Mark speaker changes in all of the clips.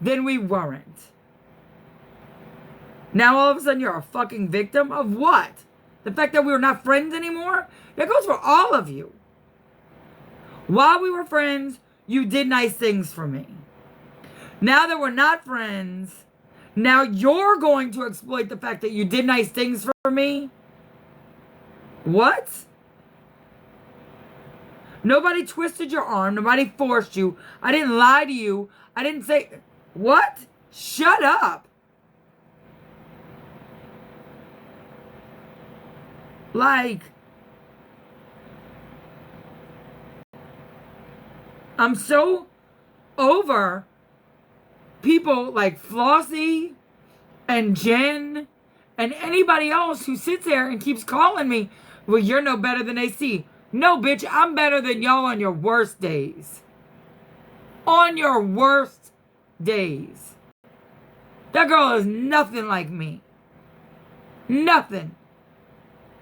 Speaker 1: then we weren't. Now all of a sudden you're a fucking victim of what? The fact that we were not friends anymore? That goes for all of you. While we were friends, you did nice things for me. Now that we're not friends, now you're going to exploit the fact that you did nice things for me? What? Nobody twisted your arm. Nobody forced you. I didn't lie to you. I didn't say... What? Shut up. Like... I'm so over people like Flossie and Jen and anybody else who sits there and keeps calling me, well, you're no better than AC. No, bitch, I'm better than y'all on your worst days. On your worst days. That girl is nothing like me. Nothing.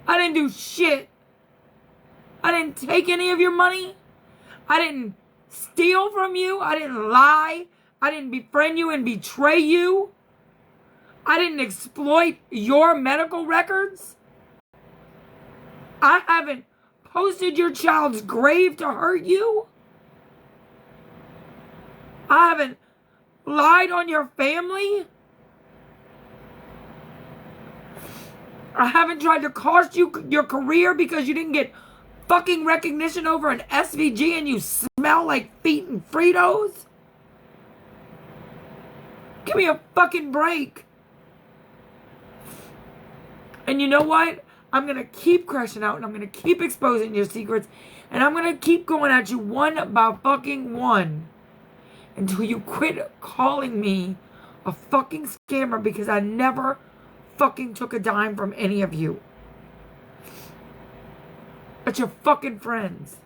Speaker 1: I didn't do shit. I didn't take any of your money. I didn't steal from you. I didn't lie. I didn't befriend you and betray you. I didn't exploit your medical records. I haven't posted your child's grave to hurt you. I haven't lied on your family. I haven't tried to cost you your career because you didn't get fucking recognition over an SVG and you smell like feet and Fritos. Give me a fucking break. And you know what? I'm going to keep crashing out and I'm going to keep exposing your secrets. And I'm going to keep going at you one by fucking one. Until you quit calling me a fucking scammer because I never fucking took a dime from any of you. But your fucking friends.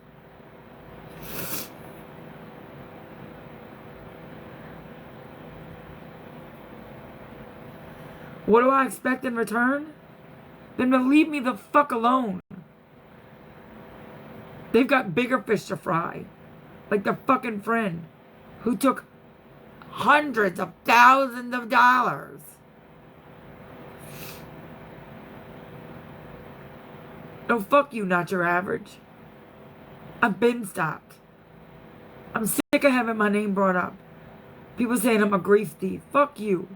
Speaker 1: What do I expect in return? Then to leave me the fuck alone. They've got bigger fish to fry. Like the fucking friend who took hundreds of thousands of dollars. No, fuck you, not your average. I've been stopped. I'm sick of having my name brought up. People saying I'm a grief thief. Fuck you.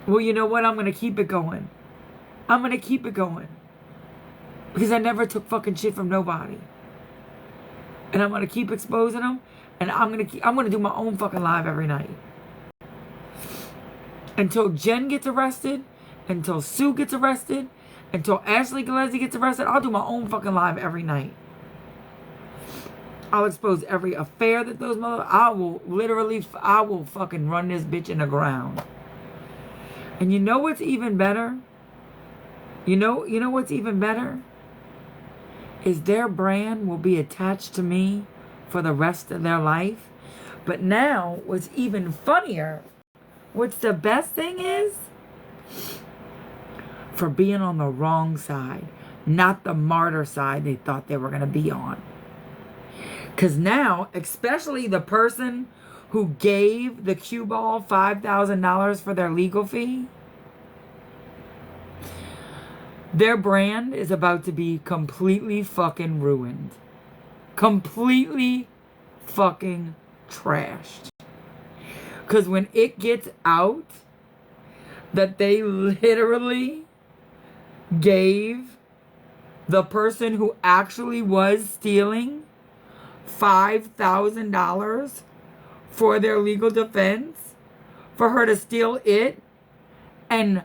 Speaker 1: Well, you know what? I'm going to keep it going. I'm going to keep it going. Because I never took fucking shit from nobody. And I'm going to keep exposing them. And I'm going to do my own fucking live every night. Until Jen gets arrested. Until Sue gets arrested. Until Ashley Gillespie gets arrested. I'll do my own fucking live every night. I'll expose every affair that those I will fucking run this bitch in the ground. And you know what's even better? You know what's even better? Is their brand will be attached to me for the rest of their life. But now, what's even funnier, what's the best thing is, for being on the wrong side, not the martyr side they thought they were going to be on. Because now, especially the person who gave the cue ball $5,000 for their legal fee, their brand is about to be completely fucking ruined. Completely fucking trashed. Because when it gets out that they literally gave the person who actually was stealing $5,000 for their legal defense, for her to steal it, and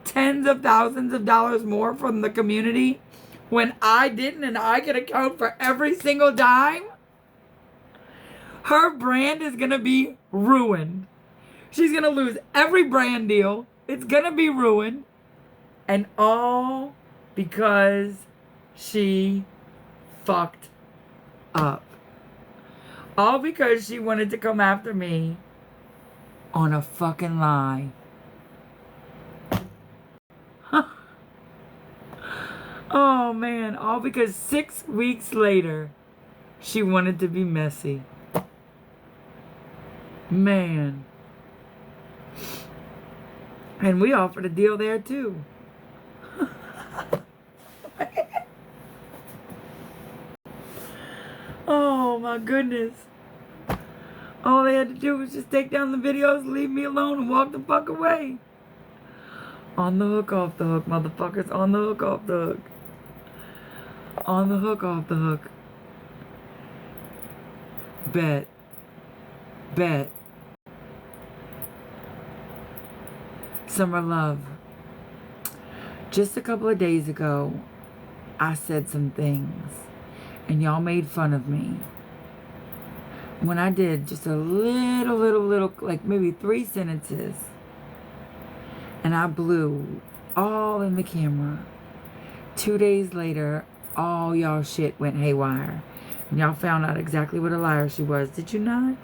Speaker 1: tens of thousands of dollars more from the community when I didn't, and I could account for every single dime, her brand is going to be ruined. She's going to lose every brand deal. It's going to be ruined. And all because she fucked up. All because she wanted to come after me on a fucking lie. Oh man, all because 6 weeks later, she wanted to be messy. Man. And we offered a deal there too. Oh my goodness. All they had to do was just take down the videos, leave me alone, and walk the fuck away. On the hook, off the hook, motherfuckers. On the hook, off the hook. On the hook, off the hook. Bet. Bet. Summer love. Just a couple of days ago, I said some things, and y'all made fun of me. When I did just a little, like maybe 3 sentences, and I blew all in the camera. 2 days later, all y'all shit went haywire. And y'all found out exactly what a liar she was. Did you not?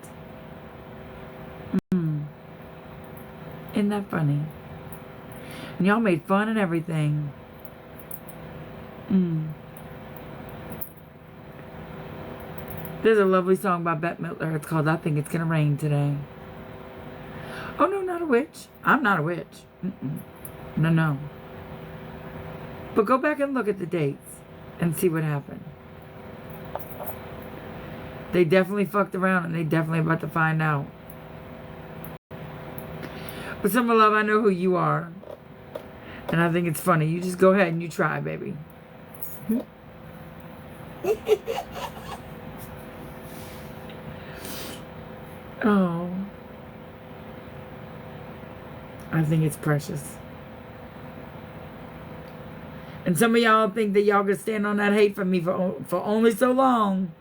Speaker 1: Isn't that funny? And y'all made fun and everything. There's a lovely song by Bette Midler. It's called I Think It's Gonna Rain Today. Oh, no, not a witch. I'm not a witch. No. But go back and look at the dates and see what happened. They definitely fucked around, and they definitely about to find out. But Summer Love, I know who you are. And I think it's funny. You just go ahead and you try, baby. Oh. I think it's precious. And some of y'all think that y'all could stand on that hate for me for only so long.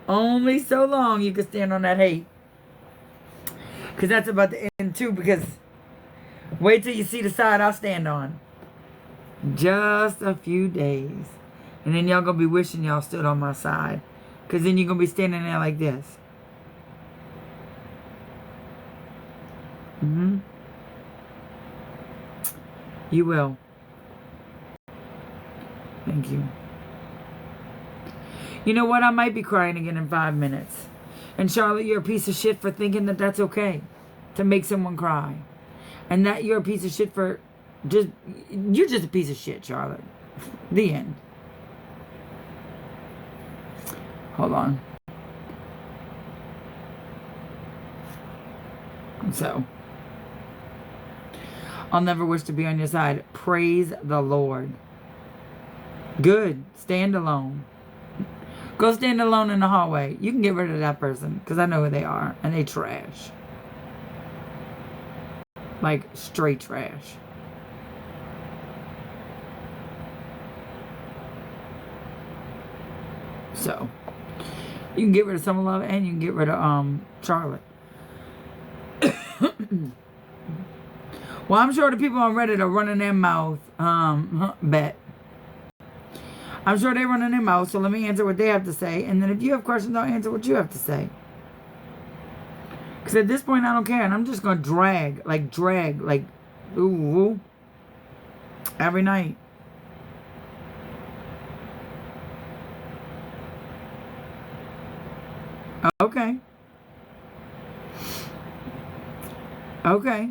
Speaker 1: Only so long you can stand on that hate. Because that's about to end too. Because wait till you see the side I stand on. Just a few days. And then y'all going to be wishing y'all stood on my side. Because then you're going to be standing there like this. You will. Thank you. You know what? I might be crying again in 5 minutes. And Charlotte, you're a piece of shit for thinking that that's okay to make someone cry. And that you're a piece of shit for just... You're just a piece of shit, Charlotte. The end. Hold on. So... I'll never wish to be on your side. Praise the Lord. Good. Stand alone. Go stand alone in the hallway. You can get rid of that person. Because I know who they are. And they trash. Like, straight trash. So. You can get rid of Summer Love. And you can get rid of Charlotte. Well, I'm sure the people on Reddit are running their mouth. Bet. I'm sure they're running their mouth, so let me answer what they have to say. And then if you have questions, I'll answer what you have to say. Because at this point, I don't care. And I'm just going to drag, ooh, every night. Okay. Okay.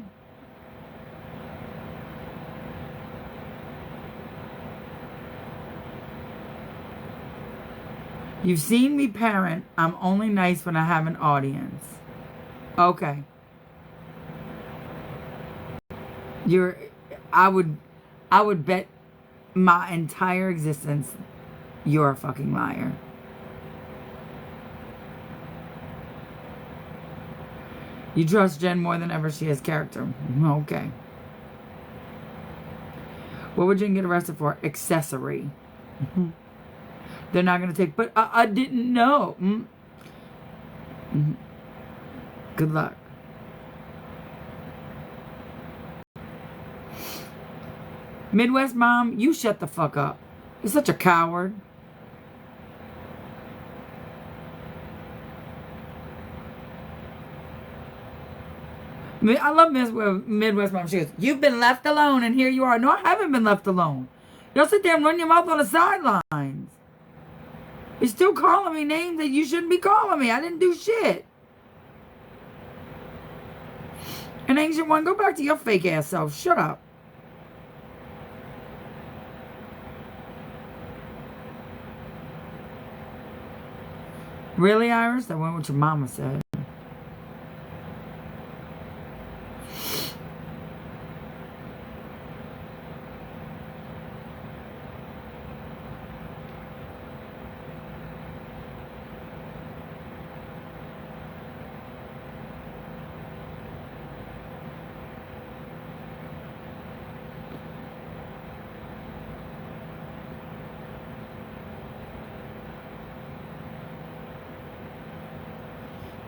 Speaker 1: You've seen me parent. I'm only nice when I have an audience. Okay. I would bet my entire existence you're a fucking liar. You trust Jen more than ever. She has character. Okay. What would Jen get arrested for? Accessory. They're not going to take... But I didn't know. Good luck. Midwest Mom, you shut the fuck up. You're such a coward. I love Midwest Mom. She goes, you've been left alone and here you are. No, I haven't been left alone. Y'all sit there and run your mouth on the sidelines. You're still calling me names that you shouldn't be calling me. I didn't do shit. And Ancient One, go back to your fake ass self. Shut up. Really, Iris? That went what your mama said.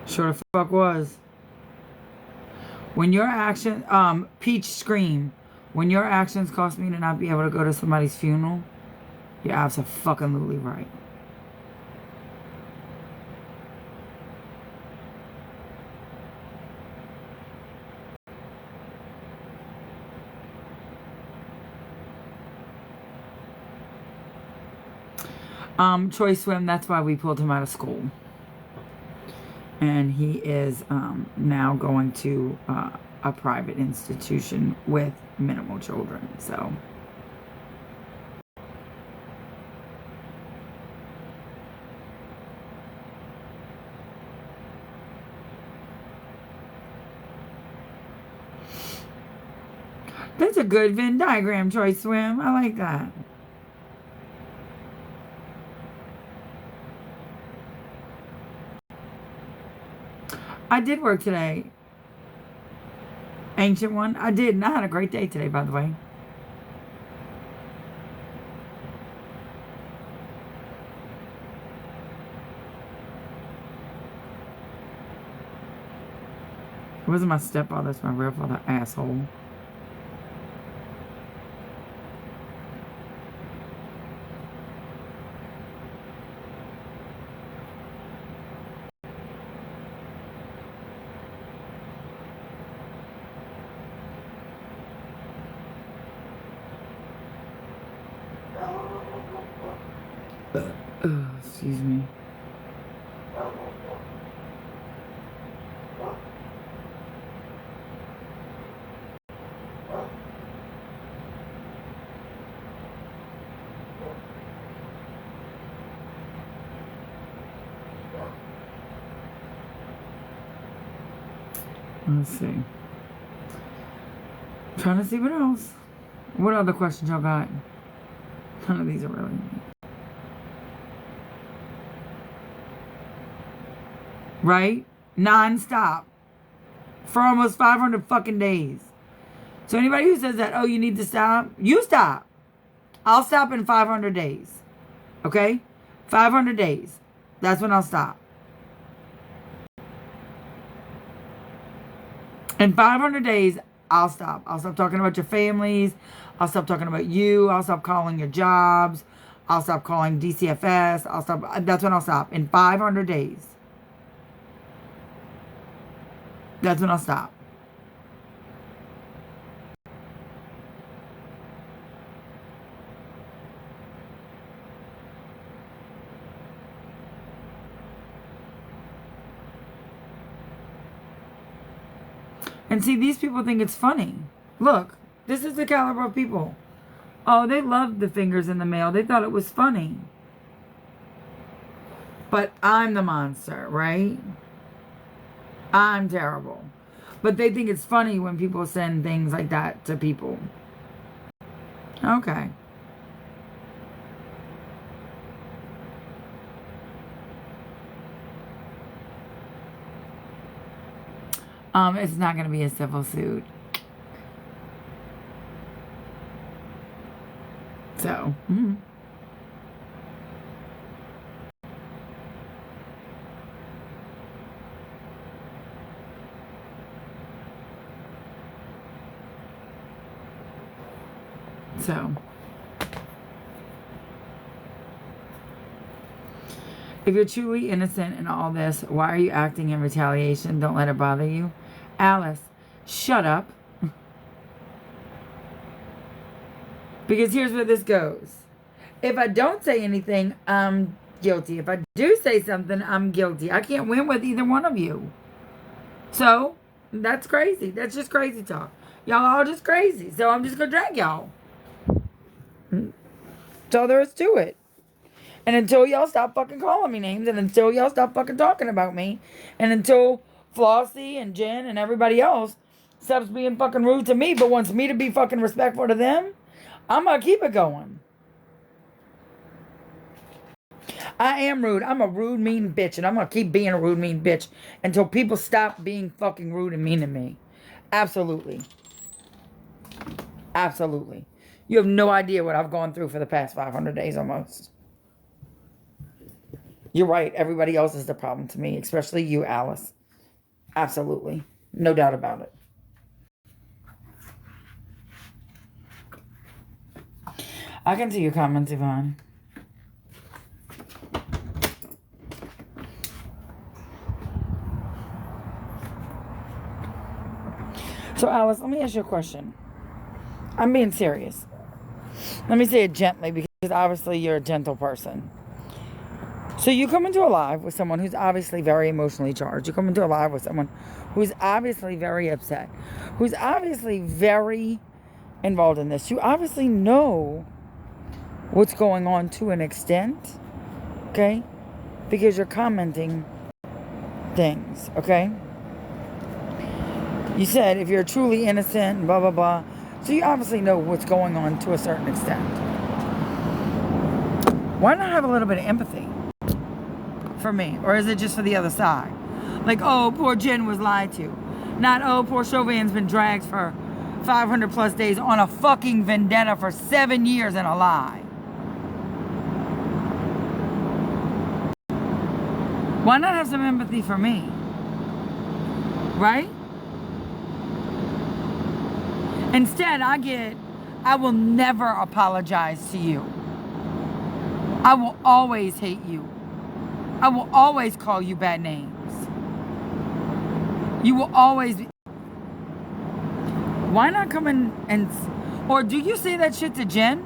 Speaker 1: Sure the fuck was. When your action, Peach Scream, when your actions cost me to not be able to go to somebody's funeral, you're absolutely right. Troy Swim, that's why we pulled him out of school. And he is now going to a private institution with minimal children. So that's a good Venn diagram, Troy Swim. I like that. I did work today. Ancient One. I did, and I had a great day today, by the way. It wasn't my stepfather, it's my real father, asshole. Excuse me. Let's see. I'm trying to see what else. What other questions y'all got? None of these are really. Right? Non-stop. For almost 500 fucking days. So anybody who says that, oh, you need to stop, you stop. I'll stop in 500 days. Okay? 500 days. That's when I'll stop. In 500 days, I'll stop. I'll stop talking about your families. I'll stop talking about you. I'll stop calling your jobs. I'll stop calling DCFS. I'll stop. That's when I'll stop. In 500 days. That's when I'll stop. And see, these people think it's funny. Look, this is the caliber of people. Oh, they loved the fingers in the mail. They thought it was funny. But I'm the monster, right? I'm terrible. But they think it's funny when people send things like that to people. Okay. It's not going to be a civil suit. So, So, if you're truly innocent in all this, why are you acting in retaliation? Don't let it bother you. Alice, shut up. Because here's where this goes. If I don't say anything, I'm guilty. If I do say something, I'm guilty. I can't win with either one of you. So, That's crazy. That's just crazy talk. Y'all all just crazy. So I'm just going to drag y'all. That's all there is to it. And until y'all stop fucking calling me names, and until y'all stop fucking talking about me, and until Flossie and Jen and everybody else stops being fucking rude to me but wants me to be fucking respectful to them, I'm going to keep it going. I am rude. I'm a rude, mean bitch, and I'm going to keep being a rude, mean bitch until people stop being fucking rude and mean to me. Absolutely. Absolutely. You have no idea what I've gone through for the past 500 days almost. You're right. Everybody else is the problem to me, especially you, Alice. Absolutely. No doubt about it. I can see your comments, Yvonne. So, Alice, let me ask you a question. I'm being serious. Let me say it gently because obviously you're a gentle person. So you come into a live with someone who's obviously very emotionally charged. You come into a live with someone who's obviously very upset, who's obviously very involved in this. You obviously know what's going on to an extent, okay? Because you're commenting things, okay? You said if you're truly innocent and blah, blah, blah. So you obviously know what's going on to a certain extent. Why not have a little bit of empathy for me? Or is it just for the other side? Like, oh, poor Jen was lied to. Not, oh, poor Chauvin's been dragged for 500 plus days on a fucking vendetta for 7 years and a lie. Why not have some empathy for me? Right? Instead, I will never apologize to you. I will always hate you. I will always call you bad names. You will always be... Why not come in and... Or do you say that shit to Jen?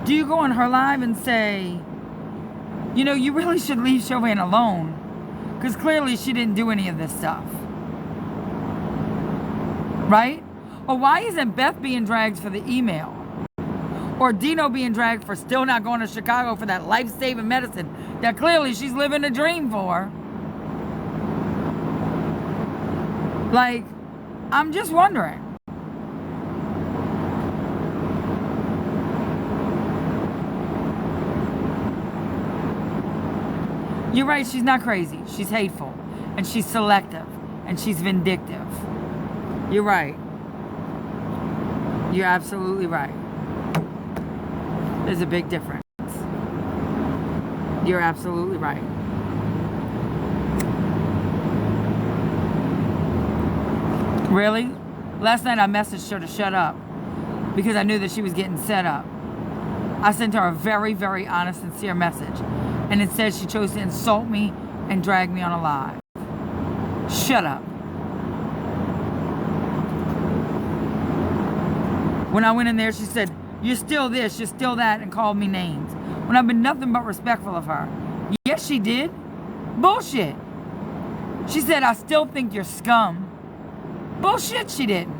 Speaker 1: Do you go on her live and say, you know, you really should leave Chauvin alone because clearly she didn't do any of this stuff. Right? Or why isn't Beth being dragged for the email? Or Dino being dragged for still not going to Chicago for that life-saving medicine that clearly she's living a dream for? Like, I'm just wondering. You're right, she's not crazy. She's hateful. And she's selective. And she's vindictive. You're right. You're absolutely right. There's a big difference. You're absolutely right. Really? Last night I messaged her to shut up because I knew that she was getting set up. I sent her a very, very honest, sincere message. And it says she chose to insult me and drag me on a live. Shut up. When I went in there, she said, you're still this, you're still that, and called me names. When I've been nothing but respectful of her. Yes, she did. Bullshit. She said, I still think you're scum. Bullshit, she didn't.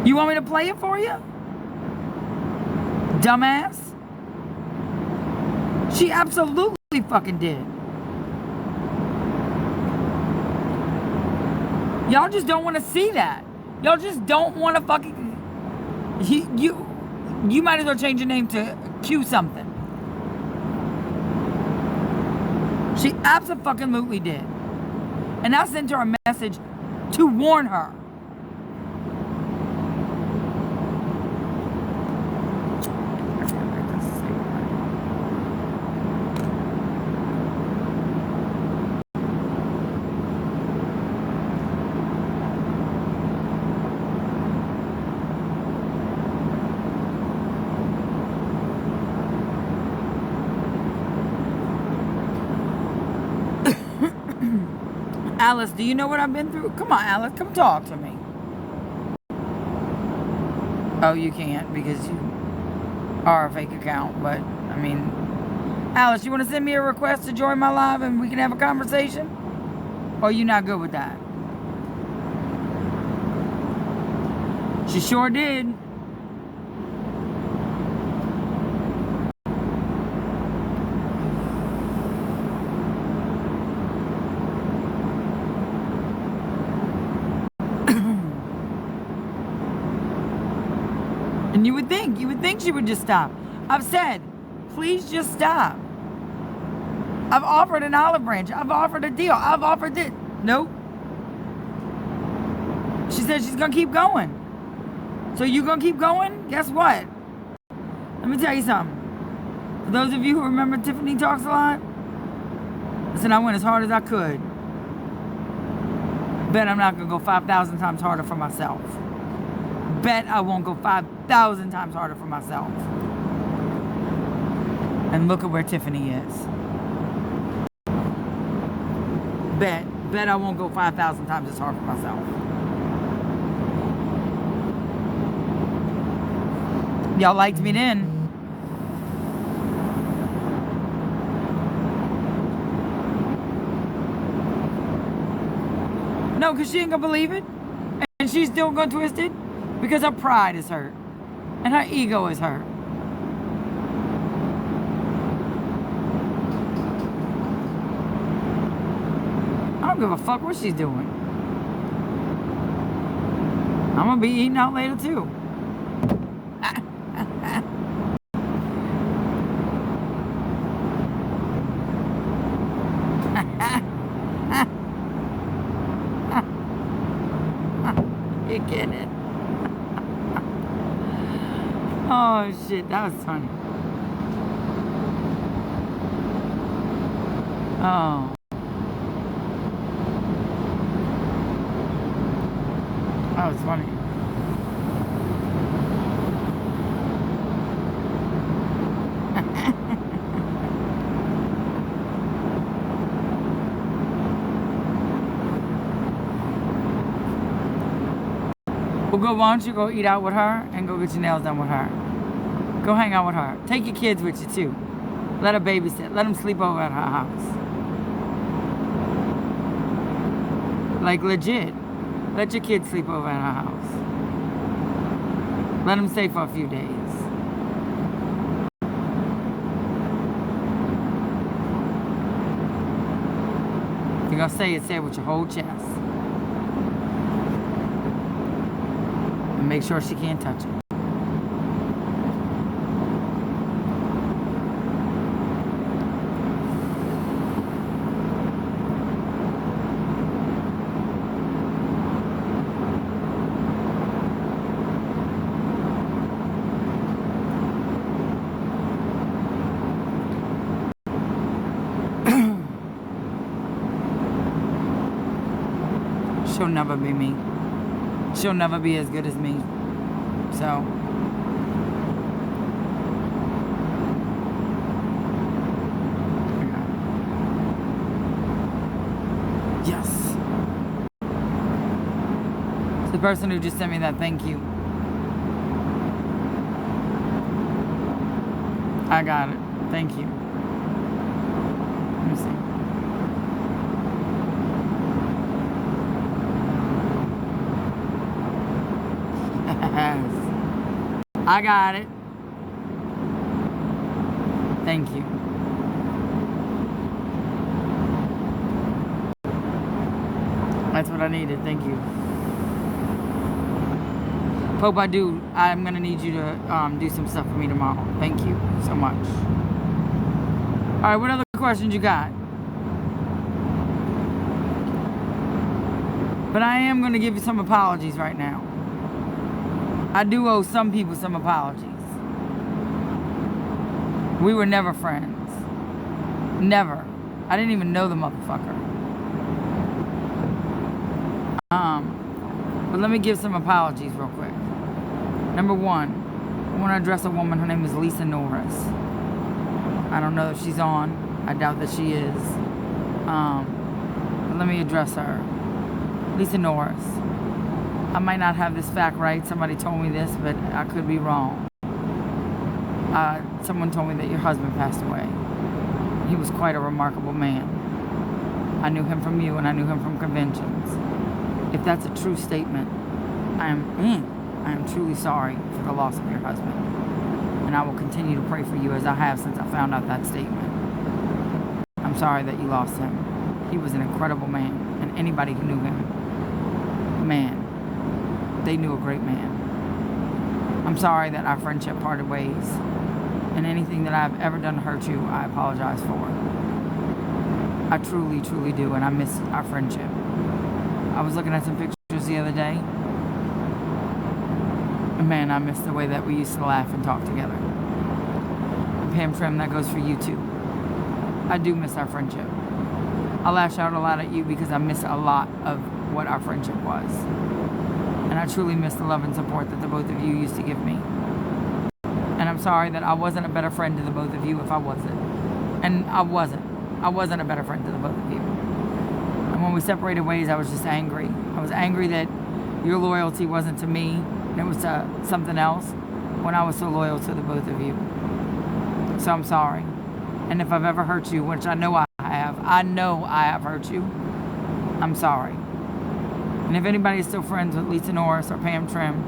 Speaker 1: You want me to play it for you? Dumbass. She absolutely fucking did. Y'all just don't want to see that. Y'all just don't want to fucking... You might as well change your name to Q something. She absolutely did. And I sent her a message to warn her. Alice, do you know what I've been through? Come on, Alice, come talk to me. Oh, you can't because you are a fake account, but, I mean... Alice, you want to send me a request to join my live and we can have a conversation? Or you not good with that? She sure did. And you would think she would just stop. I've said, please just stop. I've offered an olive branch. I've offered a deal. I've offered this. Nope. She said she's going to keep going. So you going to keep going? Guess what? Let me tell you something. For those of you who remember Tiffany Talks a lot, listen, I went as hard as I could. Bet I'm not going to go 5,000 times harder for myself. Bet I won't go 5,000 times harder for myself. And look at where Tiffany is. Bet I won't go 5,000 times as hard for myself. Y'all liked me then. No, because she ain't gonna believe it. And she's still gonna twist it. Because her pride is hurt. And her ego is hurt. I don't give a fuck what she's doing. I'm gonna be eating out later too. You get it? Oh shit, that was funny. Oh. That was funny. Well, go, why don't you go eat out with her and go get your nails done with her. Go hang out with her. Take your kids with you too. Let her babysit. Let them sleep over at her house. Like legit. Let your kids sleep over at her house. Let them stay for a few days. If you're gonna say it, say it with your whole chest. And make sure she can't touch it. She'll never be me. She'll never be as good as me. So. Yes. It's the person who just sent me that thank you. I got it. Thank you. Let me see. I got it. Thank you. That's what I needed. Thank you. Pope, I'm going to need you to do some stuff for me tomorrow. Thank you so much. All right, what other questions you got? But I am going to give you some apologies right now. I do owe some people some apologies. We were never friends. Never. I didn't even know the motherfucker. But let me give some apologies real quick. Number one, I want to address a woman. Her name is Lisa Norris. I don't know if she's on. I doubt that she is. But let me address her. Lisa Norris. I might not have this fact right. Somebody told me this, but I could be wrong. Someone told me that your husband passed away. He was quite a remarkable man. I knew him from you and I knew him from conventions. If that's a true statement, I am truly sorry for the loss of your husband. And I will continue to pray for you as I have since I found out that statement. I'm sorry that you lost him. He was an incredible man, and anybody who knew him, man, they knew a great man. I'm sorry that our friendship parted ways, and anything that I've ever done to hurt you, I apologize for. I truly, truly do, and I miss our friendship. I was looking at some pictures the other day, and man, I miss the way that we used to laugh and talk together. And Pam Trim, that goes for you too. I do miss our friendship. I lash out a lot at you because I miss a lot of what our friendship was. And I truly miss the love and support that the both of you used to give me. And I'm sorry that I wasn't a better friend to the both of you if I wasn't. And I wasn't. I wasn't a better friend to the both of you. And when we separated ways, I was just angry. I was angry that your loyalty wasn't to me, and it was to something else, when I was so loyal to the both of you. So I'm sorry. And if I've ever hurt you, which I know I have hurt you, I'm sorry. And if anybody is still friends with Lisa Norris or Pam Trim,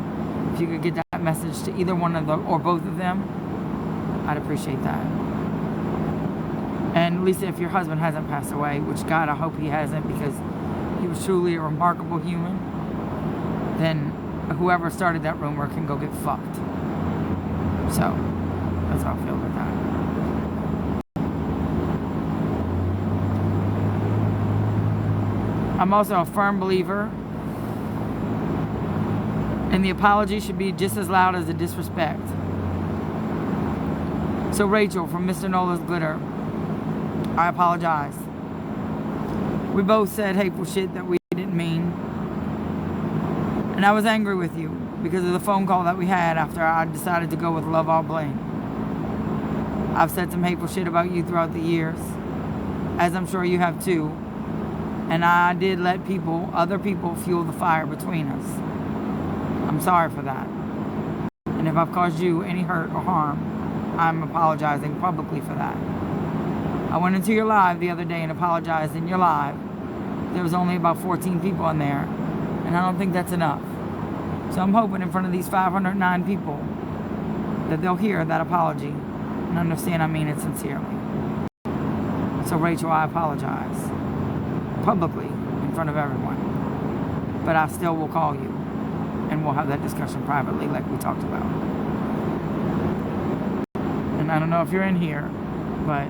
Speaker 1: if you could get that message to either one of them or both of them, I'd appreciate that. And Lisa, if your husband hasn't passed away, which God, I hope he hasn't, because he was truly a remarkable human, then whoever started that rumor can go get fucked. So, that's how I feel about that. I'm also a firm believer, and the apology should be just as loud as the disrespect. So Rachel from Mr. Nola's Glitter, I apologize. We both said hateful shit that we didn't mean. And I was angry with you because of the phone call that we had after I decided to go with Love All Blame. I've said some hateful shit about you throughout the years, as I'm sure you have too. And I did let other people fuel the fire between us. I'm sorry for that. And if I've caused you any hurt or harm, I'm apologizing publicly for that. I went into your live the other day and apologized in your live. There was only about 14 people in there, and I don't think that's enough. So I'm hoping in front of these 509 people that they'll hear that apology and understand I mean it sincerely. So Rachel, I apologize. Publicly, in front of everyone. But I still will call you, and we'll have that discussion privately like we talked about. And I don't know if you're in here, but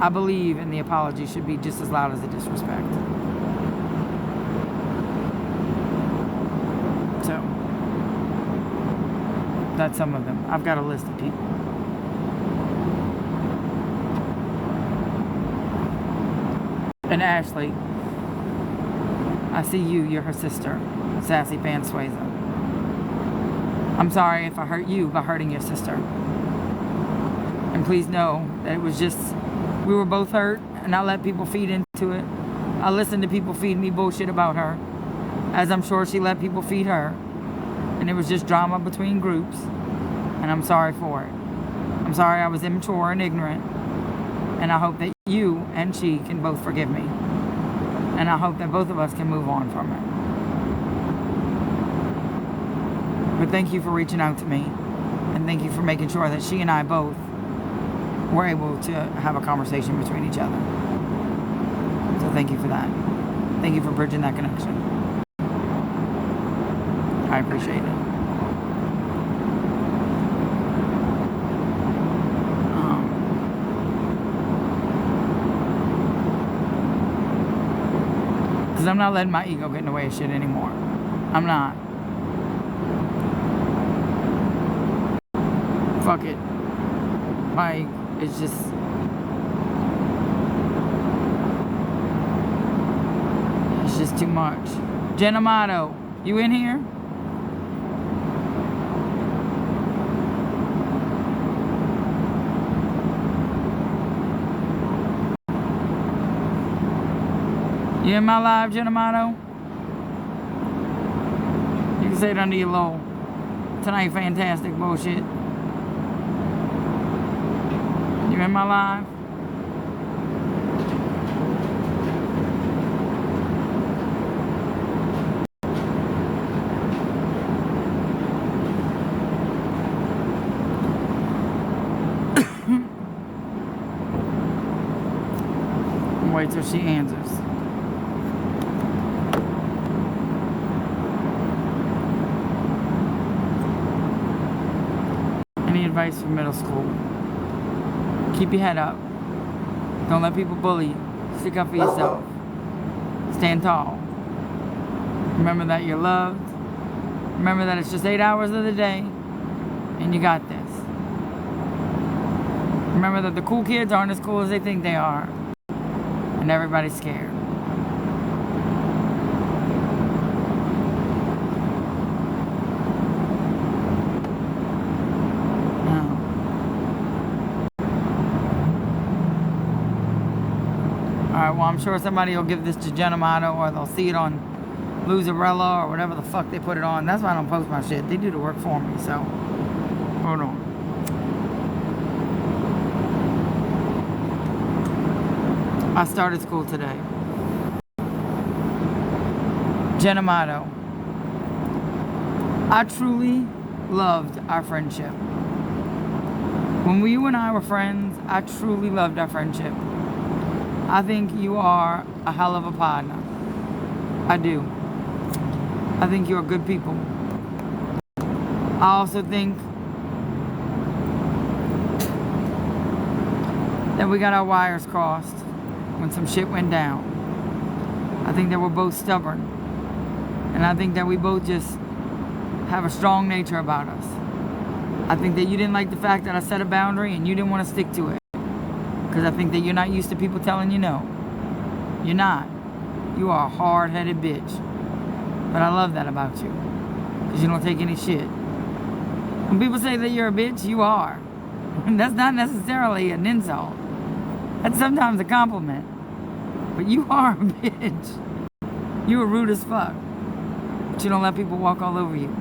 Speaker 1: I believe in the apology should be just as loud as the disrespect. So, that's some of them. I've got a list of people. And Ashley, I see you, you're her sister, Sassy Fansueza. I'm sorry if I hurt you by hurting your sister. And please know that it was just, we were both hurt, and I let people feed into it. I listened to people feed me bullshit about her, as I'm sure she let people feed her. And it was just drama between groups, and I'm sorry for it. I'm sorry I was immature and ignorant, and I hope that you and she can both forgive me. And I hope that both of us can move on from it. But thank you for reaching out to me. And thank you for making sure that she and I both were able to have a conversation between each other. So thank you for that. Thank you for bridging that connection. I appreciate it. Because I'm not letting my ego get in the way of shit anymore. I'm not. Fuck it. Like, it's just too much. Jen Amato, you in here? You in my live, Jen Amato? You can say it under your little tonight fantastic bullshit. You in my live? wait till she answers. Any advice for middle school? Keep your head up. Don't let people bully you. Stick up for yourself. Stand tall. Remember that you're loved. Remember that it's just 8 hours of the day, and you got this. Remember that the cool kids aren't as cool as they think they are, and everybody's scared. Alright, well, I'm sure somebody will give this to Genamato, or they'll see it on Luzarella, or whatever the fuck they put it on. That's why I don't post my shit. They do the work for me, so hold on. I started school today. Genamato. I truly loved our friendship. When you and I were friends, I truly loved our friendship. I think you are a hell of a partner. I do. I think you're good people. I also think that we got our wires crossed when some shit went down. I think that we're both stubborn. And I think that we both just have a strong nature about us. I think that you didn't like the fact that I set a boundary and you didn't want to stick to it. Because I think that you're not used to people telling you no. You're not. You are a hard-headed bitch. But I love that about you. Because you don't take any shit. When people say that you're a bitch, you are. And that's not necessarily an insult. That's sometimes a compliment. But you are a bitch. You are rude as fuck. But you don't let people walk all over you.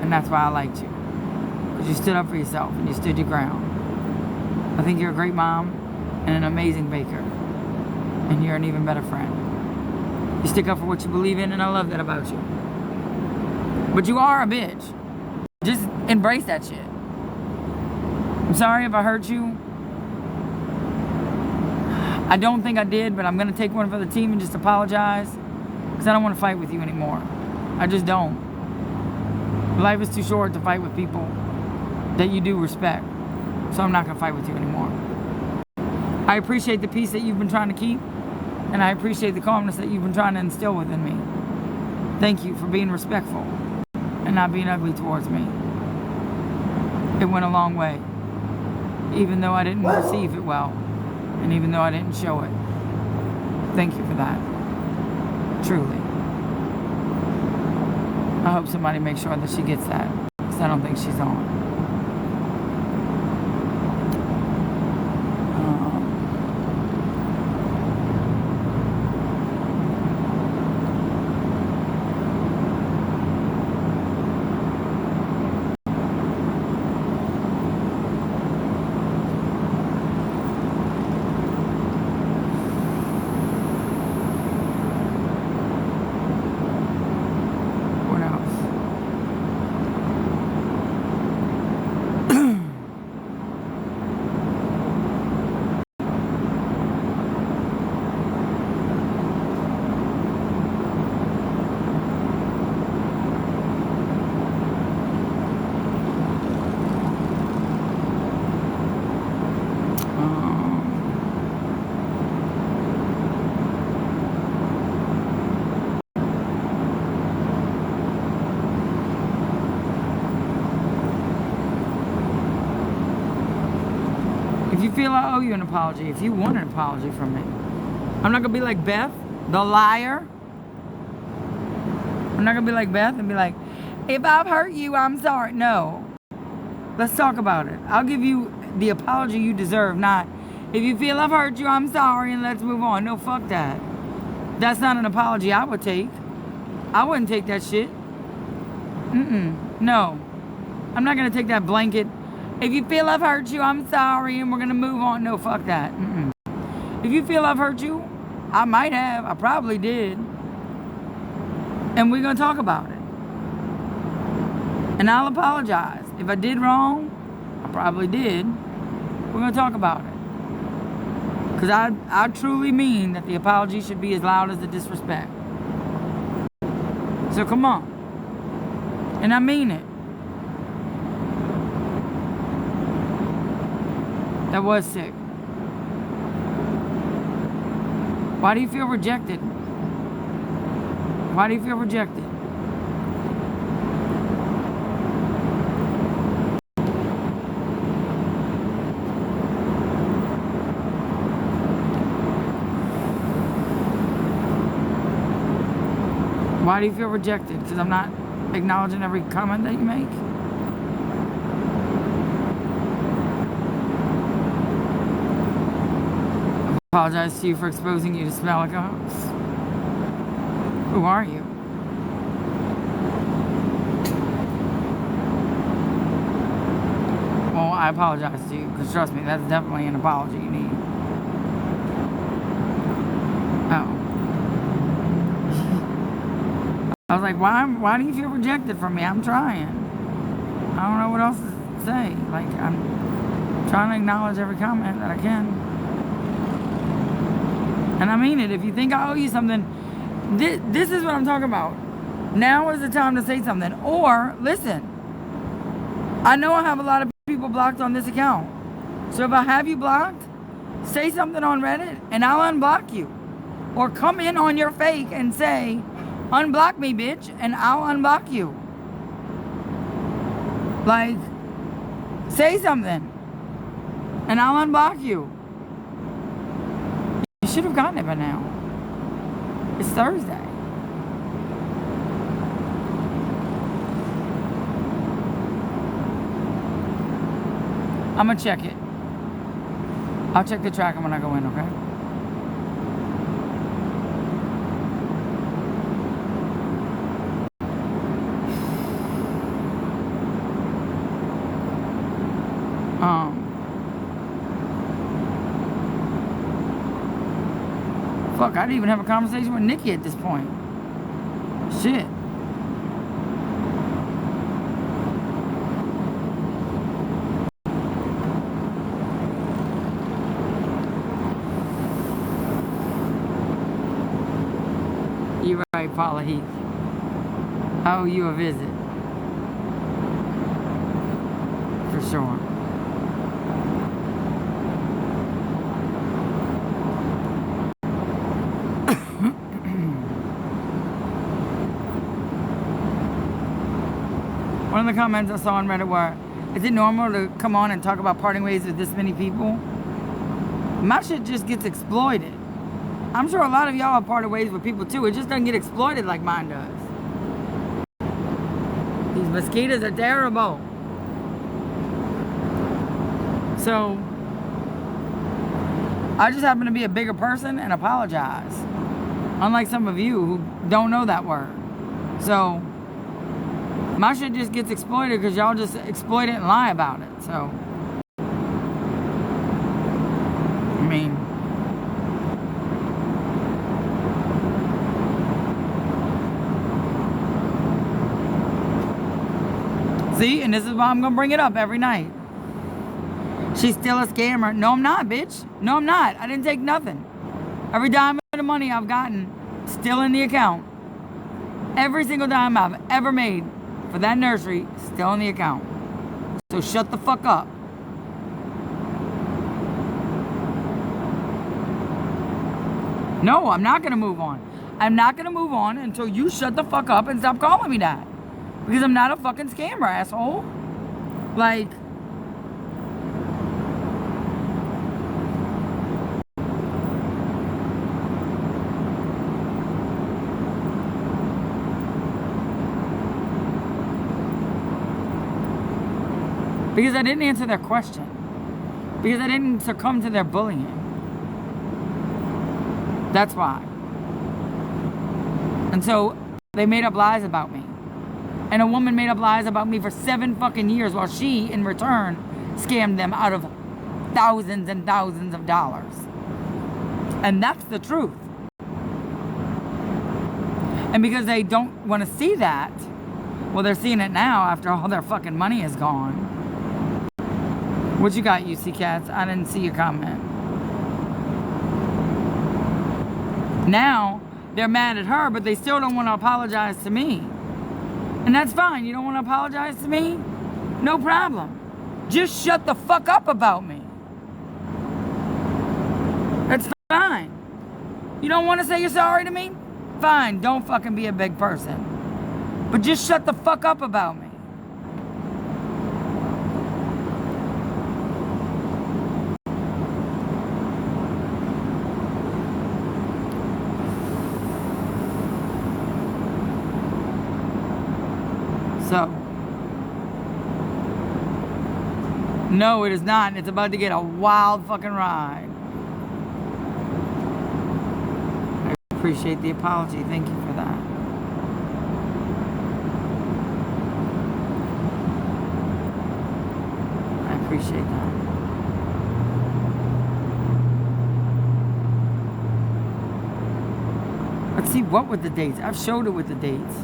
Speaker 1: And that's why I liked you. Because you stood up for yourself and you stood your ground. I think you're a great mom and an amazing baker. And you're an even better friend. You stick up for what you believe in, and I love that about you. But you are a bitch. Just embrace that shit. I'm sorry if I hurt you. I don't think I did, but I'm going to take one for the team and just apologize. Because I don't want to fight with you anymore. I just don't. Life is too short to fight with people that you do respect. So I'm not going to fight with you anymore. I appreciate the peace that you've been trying to keep. And I appreciate the calmness that you've been trying to instill within me. Thank you for being respectful and not being ugly towards me. It went a long way. Even though I didn't receive it well. And even though I didn't show it. Thank you for that. Truly. I hope somebody makes sure that she gets that. Because I don't think she's on. If you feel I owe you an apology, if you want an apology from me, I'm not going to be like Beth, the liar. I'm not going to be like Beth and be like, if I've hurt you, I'm sorry. No. Let's talk about it. I'll give you the apology you deserve, not, if you feel I've hurt you, I'm sorry, and let's move on. No, fuck that. That's not an apology I would take. I wouldn't take that shit. No. I'm not going to take that blanket. If you feel I've hurt you, I'm sorry, and we're going to move on. No, fuck that. If you feel I've hurt you, I might have. I probably did. And we're going to talk about it. And I'll apologize. If I did wrong, I probably did. We're going to talk about it. Because I truly mean that the apology should be as loud as the disrespect. So come on. And I mean it. That was sick. Why do you feel rejected? Why do you feel rejected? Why do you feel rejected? Because I'm not acknowledging every comment that you make? I apologize to you for exposing you to smell like a host. Who are you? Well, I apologize to you, because trust me, that's definitely an apology you need. Oh. I was like, why do you feel rejected from me? I'm trying. I don't know what else to say. Like, I'm trying to acknowledge every comment that I can. And I mean it. If you think I owe you something, this is what I'm talking about. Now is the time to say something. Or, listen, I know I have a lot of people blocked on this account. So if I have you blocked, say something on Reddit and I'll unblock you. Or come in on your fake and say, unblock me, bitch, and I'll unblock you. Like, say something, and I'll unblock you. You should have gotten it by now. It's Thursday. I'm gonna check it. I'll check the tracker when I go in, okay? Fuck, I didn't even have a conversation with Nikki at this point. Shit. You're right, Paula Heath. I owe you a visit. For sure. One of the comments I saw on Reddit were, is it normal to come on and talk about parting ways with this many people? My shit just gets exploited. I'm sure a lot of y'all have parted ways with people too. It just doesn't get exploited like mine does. These mosquitoes are terrible. So, I just happen to be a bigger person and apologize. Unlike some of you who don't know that word. So, my shit just gets exploited because y'all just exploit it and lie about it. So, I mean, see, and this is why I'm going to bring it up every night. She's still a scammer. No, I'm not, bitch. No, I'm not. I didn't take nothing. Every dime of the money I've gotten, still in the account. Every single dime I've ever made for that nursery, still in the account. So shut the fuck up. No, I'm not going to move on. I'm not going to move on until you shut the fuck up and stop calling me that. Because I'm not a fucking scammer, asshole. Like, because I didn't answer their question. Because I didn't succumb to their bullying. That's why. And so they made up lies about me. And a woman made up lies about me for 7 fucking years while she, in return, scammed them out of thousands and thousands of dollars. And that's the truth. And because they don't want to see that, well, they're seeing it now after all their fucking money is gone. What you got, UC Cats? I didn't see your comment. Now, they're mad at her, but they still don't want to apologize to me. And that's fine. You don't want to apologize to me? No problem. Just shut the fuck up about me. That's fine. You don't want to say you're sorry to me? Fine. Don't fucking be a big person. But just shut the fuck up about me. So, no, it is not. It's about to get a wild fucking ride. I appreciate the apology. Thank you for that. I appreciate that. Let's see what with the dates. I've showed it with the dates.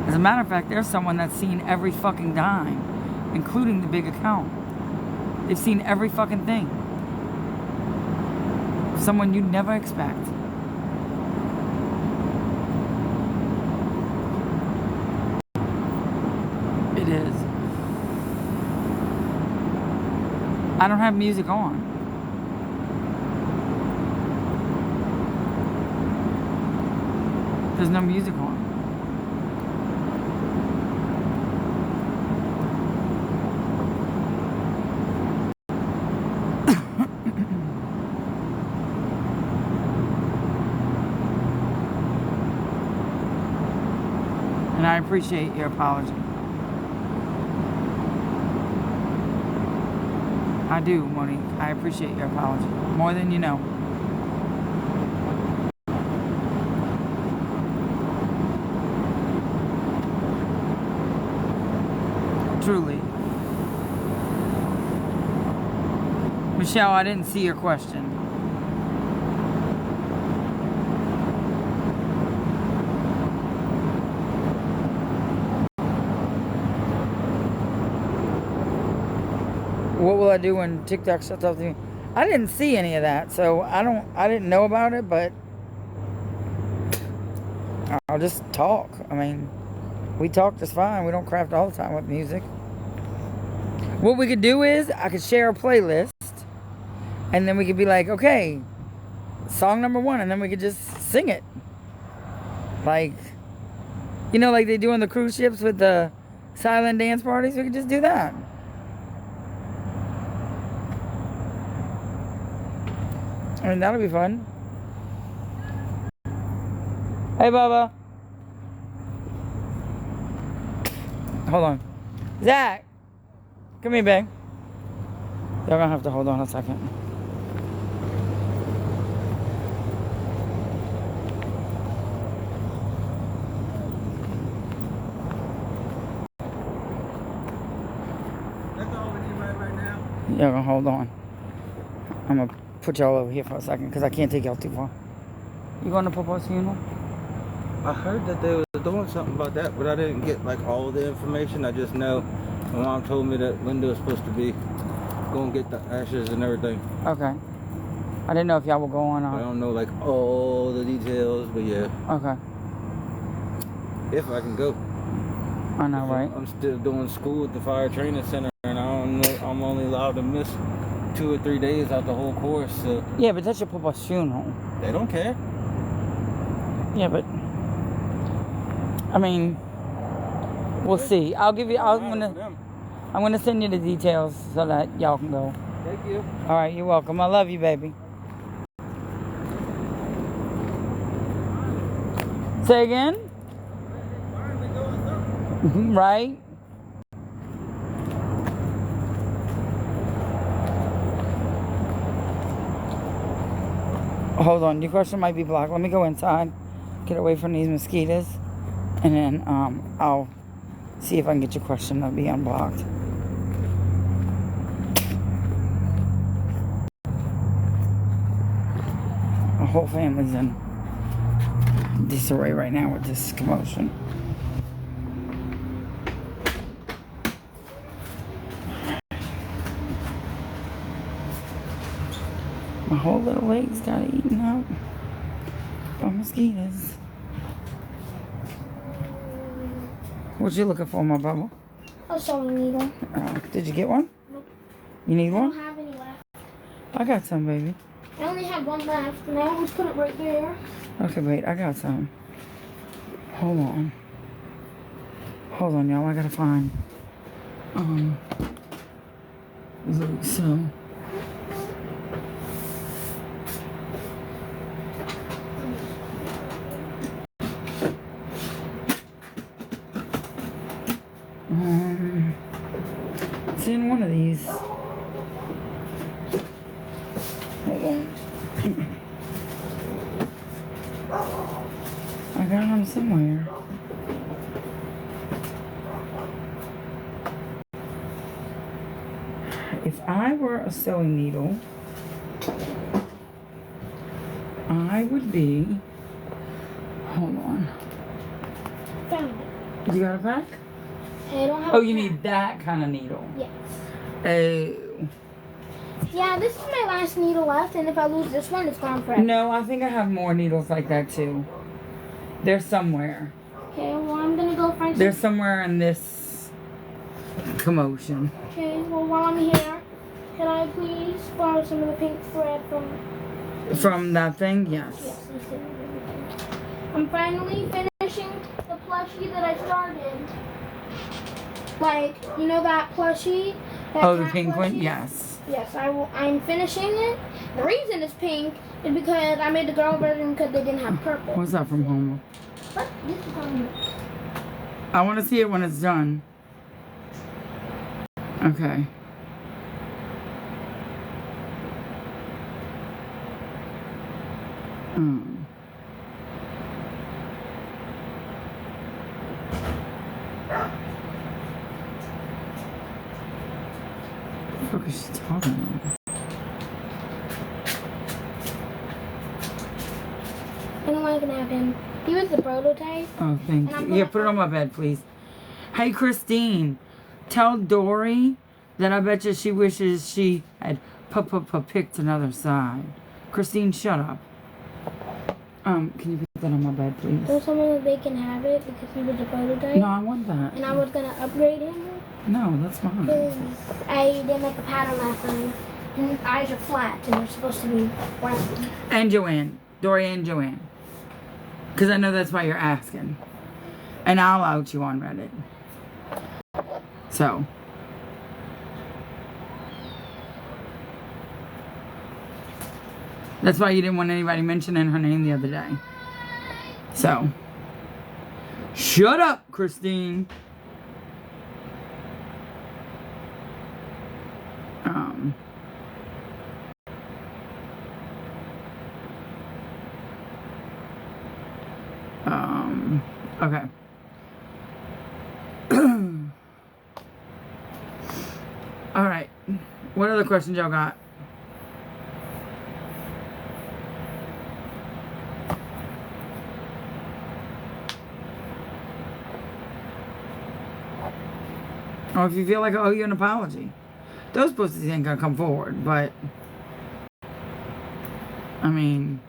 Speaker 1: As a matter of fact, there's someone that's seen every fucking dime, including the big account. They've seen every fucking thing. Someone you'd never expect. It is. I don't have music on. There's no music on. And I appreciate your apology. I do, Monique. I appreciate your apology. More than you know. Truly. Michelle, I didn't see your question. What will I do when TikTok shuts off the music? I didn't see any of that, so I didn't know about it, but I'll just talk. I mean, we talk just fine. We don't craft all the time with music. What we could do is I could share a playlist, and then we could be like, okay, song number 1, and then we could just sing it. Like, you know, like they do on the cruise ships with the silent dance parties. We could just do that. I mean, that'll be fun. Hey, Bubba. Hold on. Zach. Come here, babe. Y'all gonna have to hold on a second.
Speaker 2: That's all we need right now.
Speaker 1: Y'all gonna hold on. I'm gonna put y'all over here for a second because I can't take y'all too far. You going to Popo's funeral?
Speaker 2: I heard that they were doing something about that, but I didn't get like all the information. I just know my mom told me that Linda was supposed to be going to get the ashes and everything.
Speaker 1: Okay. I didn't know if y'all were going on.
Speaker 2: I don't know like all the details, but yeah.
Speaker 1: Okay.
Speaker 2: If I can go.
Speaker 1: I know, right?
Speaker 2: I'm still doing school at the fire training center, and I don't know. I'm only allowed to miss 2 or 3 days out the whole course. So
Speaker 1: Yeah, but that's your Popo's funeral.
Speaker 2: they don't care.
Speaker 1: Yeah, but I mean, we'll see. I'm gonna send you the details so that y'all can go.
Speaker 2: Thank you.
Speaker 1: All right, you're welcome. I love you, baby. Say again? Right? Hold on, your question might be blocked. Let me go inside, get away from these mosquitoes, and then I'll see if I can get your question to be unblocked. Our whole family's in disarray right now with this commotion. My whole little legs got eaten up by mosquitoes. What you looking for, my bubble?
Speaker 3: A sewing needle.
Speaker 1: Did you get one?
Speaker 3: Nope.
Speaker 1: You need
Speaker 3: I
Speaker 1: one?
Speaker 3: don't have any left.
Speaker 1: I got some, baby.
Speaker 3: I only have one left, and I always put it right there.
Speaker 1: Okay, wait, I got some. Hold on. Hold on, y'all. I gotta find. So. It's in one of these. Hold on. I got them somewhere. If I were a sewing needle, I would be. Hold on.
Speaker 3: Found it.
Speaker 1: You got a pack?
Speaker 3: I don't have
Speaker 1: Oh, you need that kind of needle.
Speaker 3: Yes.
Speaker 1: Oh.
Speaker 3: Yeah, this is my last needle left, and if I lose this one, it's gone forever.
Speaker 1: No, I think I have more needles like that too. They're somewhere.
Speaker 3: Okay, well, I'm gonna go find some.
Speaker 1: They're somewhere in this commotion.
Speaker 3: Okay, well, while I'm here, can I please borrow some of the pink thread
Speaker 1: From that thing? Yes.
Speaker 3: Yes, this is everything. I'm finally finishing the plushie that I started. Like, you know that plushie? That
Speaker 1: The
Speaker 3: cat
Speaker 1: pink one?
Speaker 3: plushie?
Speaker 1: Yes.
Speaker 3: Yes, I'm finishing it. The reason it's pink is because I made the girl version because they didn't have purple.
Speaker 1: What's that from home?
Speaker 3: What? This is on
Speaker 1: I want to see it when it's done. Okay. What the fuck is she talking about?
Speaker 3: Anyone can have him. He was the prototype.
Speaker 1: Oh, thank you. Yeah, put it on my bed, please. Hey, Christine, tell Dory that I bet you she wishes she had picked another side. Christine, shut up. Can you put that on my bed, please?
Speaker 3: Tell someone that they can have it because he was a prototype.
Speaker 1: No, I want that.
Speaker 3: And I was gonna upgrade him.
Speaker 1: No, that's mine.
Speaker 3: I didn't make a pattern last time. And his eyes are flat and they're supposed to be round.
Speaker 1: And Joanne. Dory and Joanne. Because I know that's why you're asking. And I'll out you on Reddit. So. That's why you didn't want anybody mentioning her name the other day. So. Shut up, Christine. Okay. All right. What other questions y'all got? Or if you feel like I owe you an apology. Those pussies ain't gonna come forward, but I mean,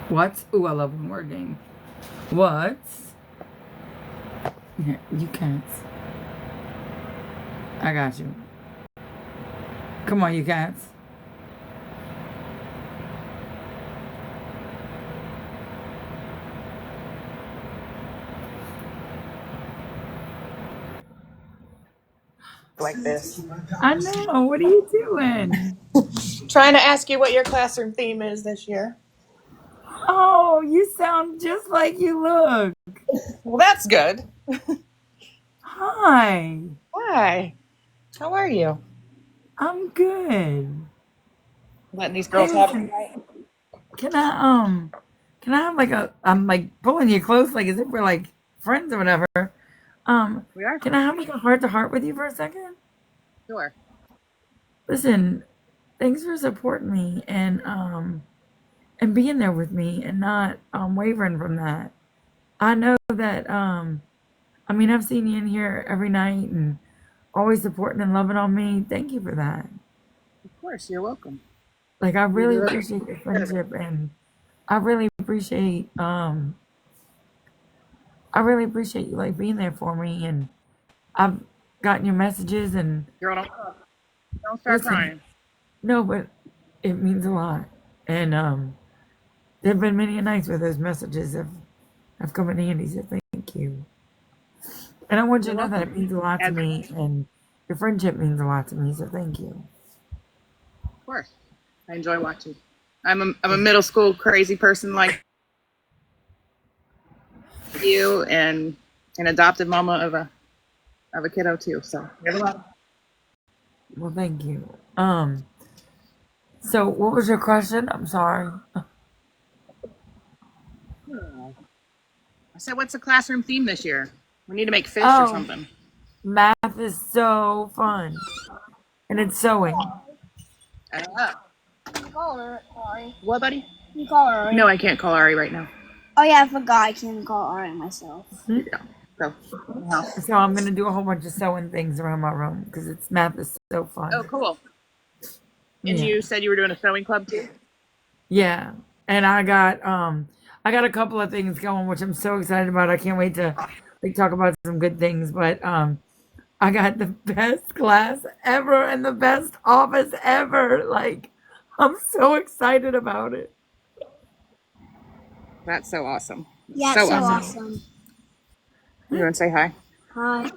Speaker 1: what? Ooh, I love one word game. What? Yeah, you cats. I got you. Come on, you cats.
Speaker 4: Like this.
Speaker 1: I know. What are you doing?
Speaker 4: Trying to ask you what your classroom theme is this year.
Speaker 1: Oh, you sound just like you look.
Speaker 4: Well, that's good.
Speaker 1: Hi.
Speaker 4: Hi. How are you?
Speaker 1: I'm good.
Speaker 4: Letting these girls have it right.
Speaker 1: Can I have like I'm like pulling you close like as if we're like friends or whatever.
Speaker 4: We are.
Speaker 1: Can I have like a heart to heart with you for a second?
Speaker 4: Sure.
Speaker 1: Listen, thanks for supporting me and being there with me and not wavering from that. I know that I mean I've seen you in here every night and always supporting and loving on me. Thank you for that.
Speaker 4: Of course, you're welcome.
Speaker 1: Like I really appreciate your friendship and I really appreciate you like being there for me and I've gotten your messages and
Speaker 4: Girl, don't start
Speaker 1: listen,
Speaker 4: crying.
Speaker 1: no, but it means a lot. And there have been many nights where those messages have come in handy, so thank you. And I want you
Speaker 4: You're
Speaker 1: to know that
Speaker 4: welcome.
Speaker 1: it means a lot to
Speaker 4: As,
Speaker 1: me and your friendship means a lot to me, so thank you.
Speaker 4: of course, I enjoy watching. I'm a middle school crazy person like you, and an adopted mama of a kiddo too. So you have a lot.
Speaker 1: Well, thank you. So what was your question? I'm sorry.
Speaker 4: I said, what's the classroom theme this year? We need to make fish or
Speaker 1: Oh,
Speaker 4: something.
Speaker 1: math is so fun. And it's sewing.
Speaker 4: I don't know.
Speaker 3: You call her Ari.
Speaker 4: What, buddy?
Speaker 3: You call her Ari.
Speaker 4: No, I can't call Ari right now.
Speaker 3: Oh yeah, I forgot. I can call Ari myself.
Speaker 4: Yeah. So, anyhow.
Speaker 1: So I'm gonna do a whole bunch of sewing things around my room because it's math is so fun.
Speaker 4: Oh, cool. And
Speaker 1: Yeah.
Speaker 4: you said you were doing a sewing club too?
Speaker 1: Yeah. And I got a couple of things going which I'm so excited about. I can't wait to like talk about some good things. But I got the best class ever and the best office ever. Like I'm so excited about it.
Speaker 4: That's so awesome.
Speaker 3: Yeah,
Speaker 4: so
Speaker 3: it's so
Speaker 4: awesome.
Speaker 3: awesome.
Speaker 4: You want to say hi?
Speaker 3: Hi.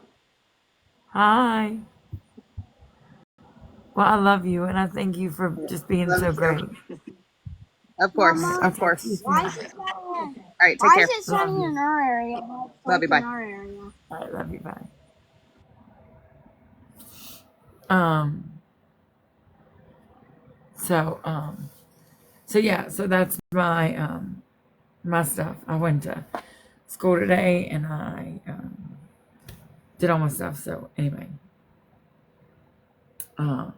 Speaker 1: Hi. Well, I love you and I thank you for just being so great.
Speaker 4: Of course,
Speaker 3: Mama,
Speaker 4: of course.
Speaker 3: why is it sunny?
Speaker 4: All right, take
Speaker 3: Why
Speaker 4: care.
Speaker 3: is it sunny in our area?
Speaker 4: Love you, bye.
Speaker 3: In our area.
Speaker 1: I love you, bye. Um so yeah, so that's my stuff. I went to school today and I did all my stuff. So anyway, all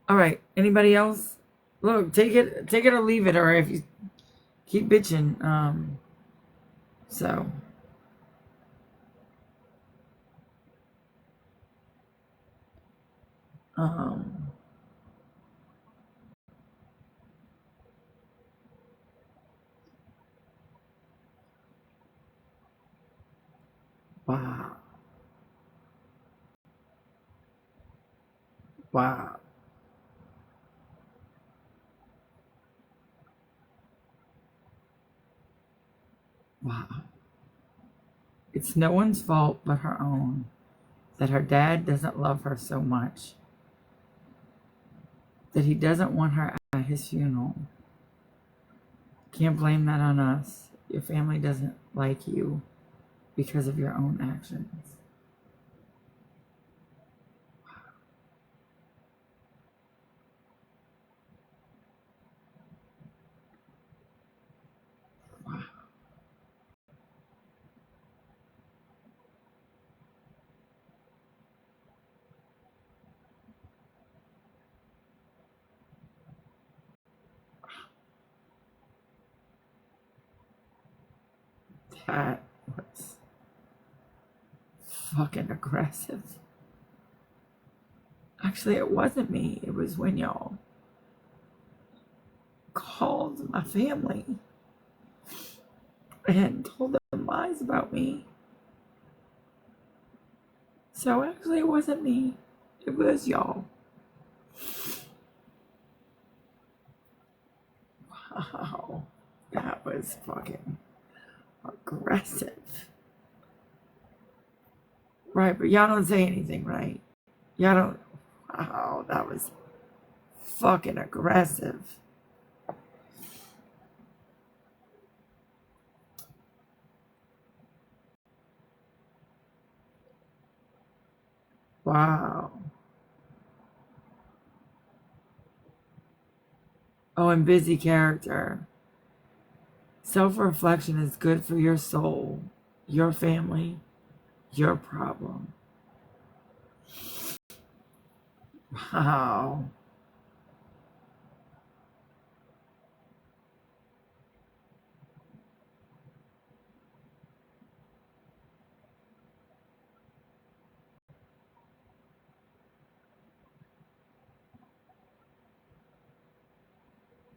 Speaker 1: right. Anybody else? Look, take it or leave it, or if you keep bitching, so wow, wow, wow. It's no one's fault but her own that her dad doesn't love her so much, that he doesn't want her at his funeral. Can't blame that on us. Your family doesn't like you because of your own actions. Wow. That was fucking aggressive. Actually, it wasn't me. It was when y'all called my family and told them lies about me. So actually, it wasn't me. It was y'all. Wow. That was fucking aggressive. Right, but y'all don't say anything, right? Y'all don't. Wow, that was fucking aggressive. Wow. Oh, and busy character. Self reflection is good for your soul, your family, your problem. Wow.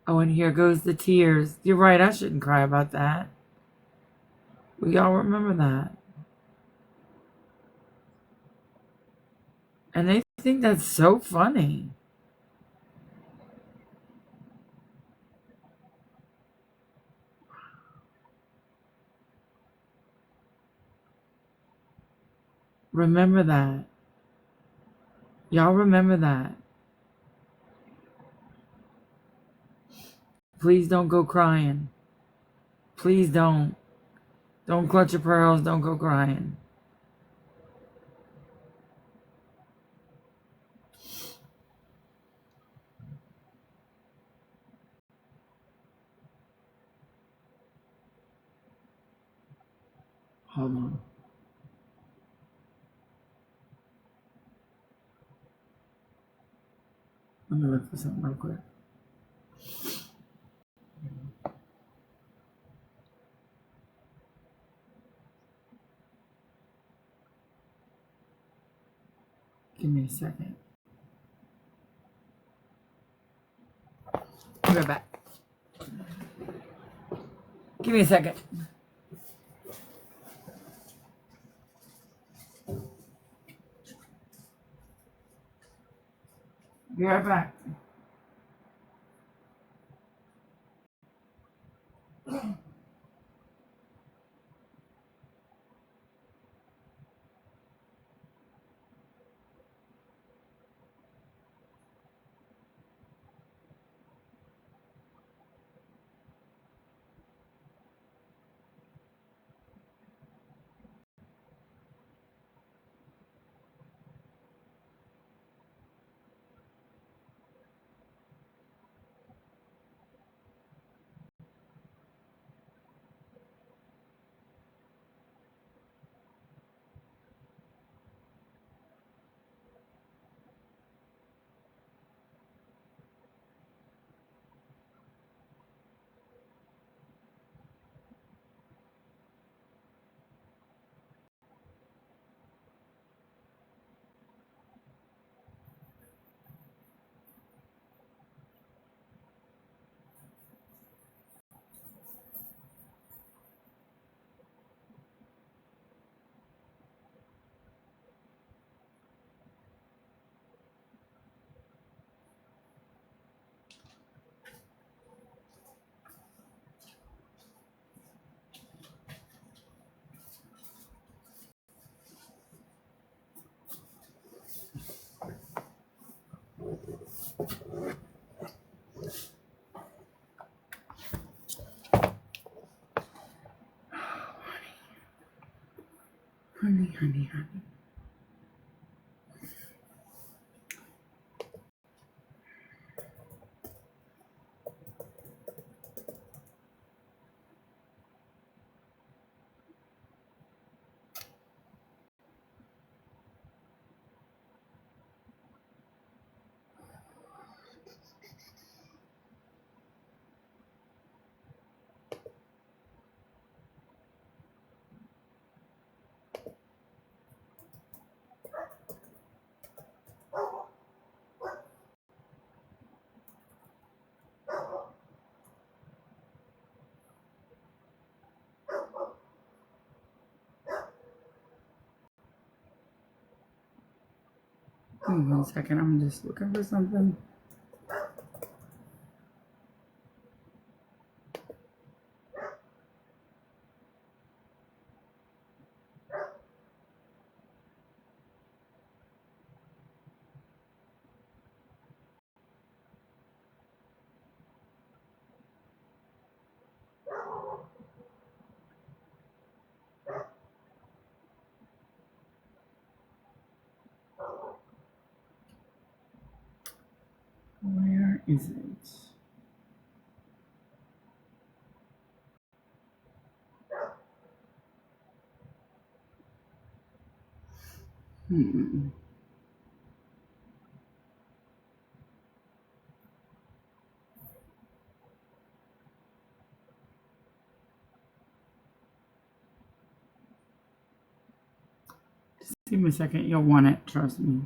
Speaker 1: Oh, and here goes the tears. You're right, I shouldn't cry about that. We all remember that. And they think that's so funny. Remember that. Y'all remember that. Please don't go crying. Please don't. Don't clutch your pearls. Don't go crying. Hold on. Let me look for something real quick. Give me a second. Be right back. Give me a second. Be right back. Honey, honey, honey. Give me 1 second. I'm just looking for something. Where is it? Just give me a second. You'll want it. Trust me.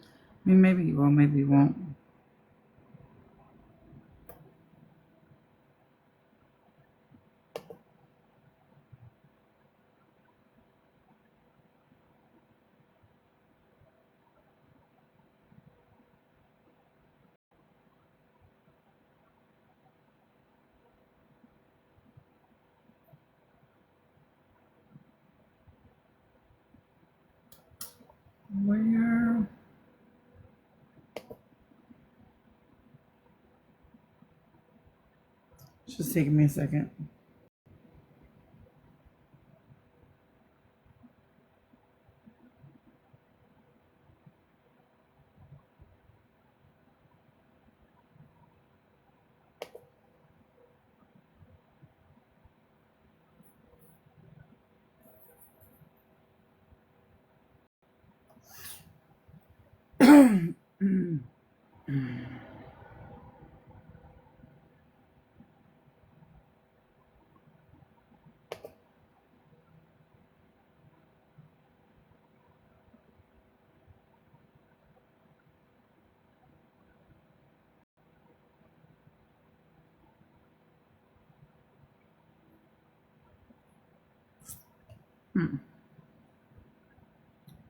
Speaker 1: I mean, maybe you will, maybe you won't. Just taking me a second.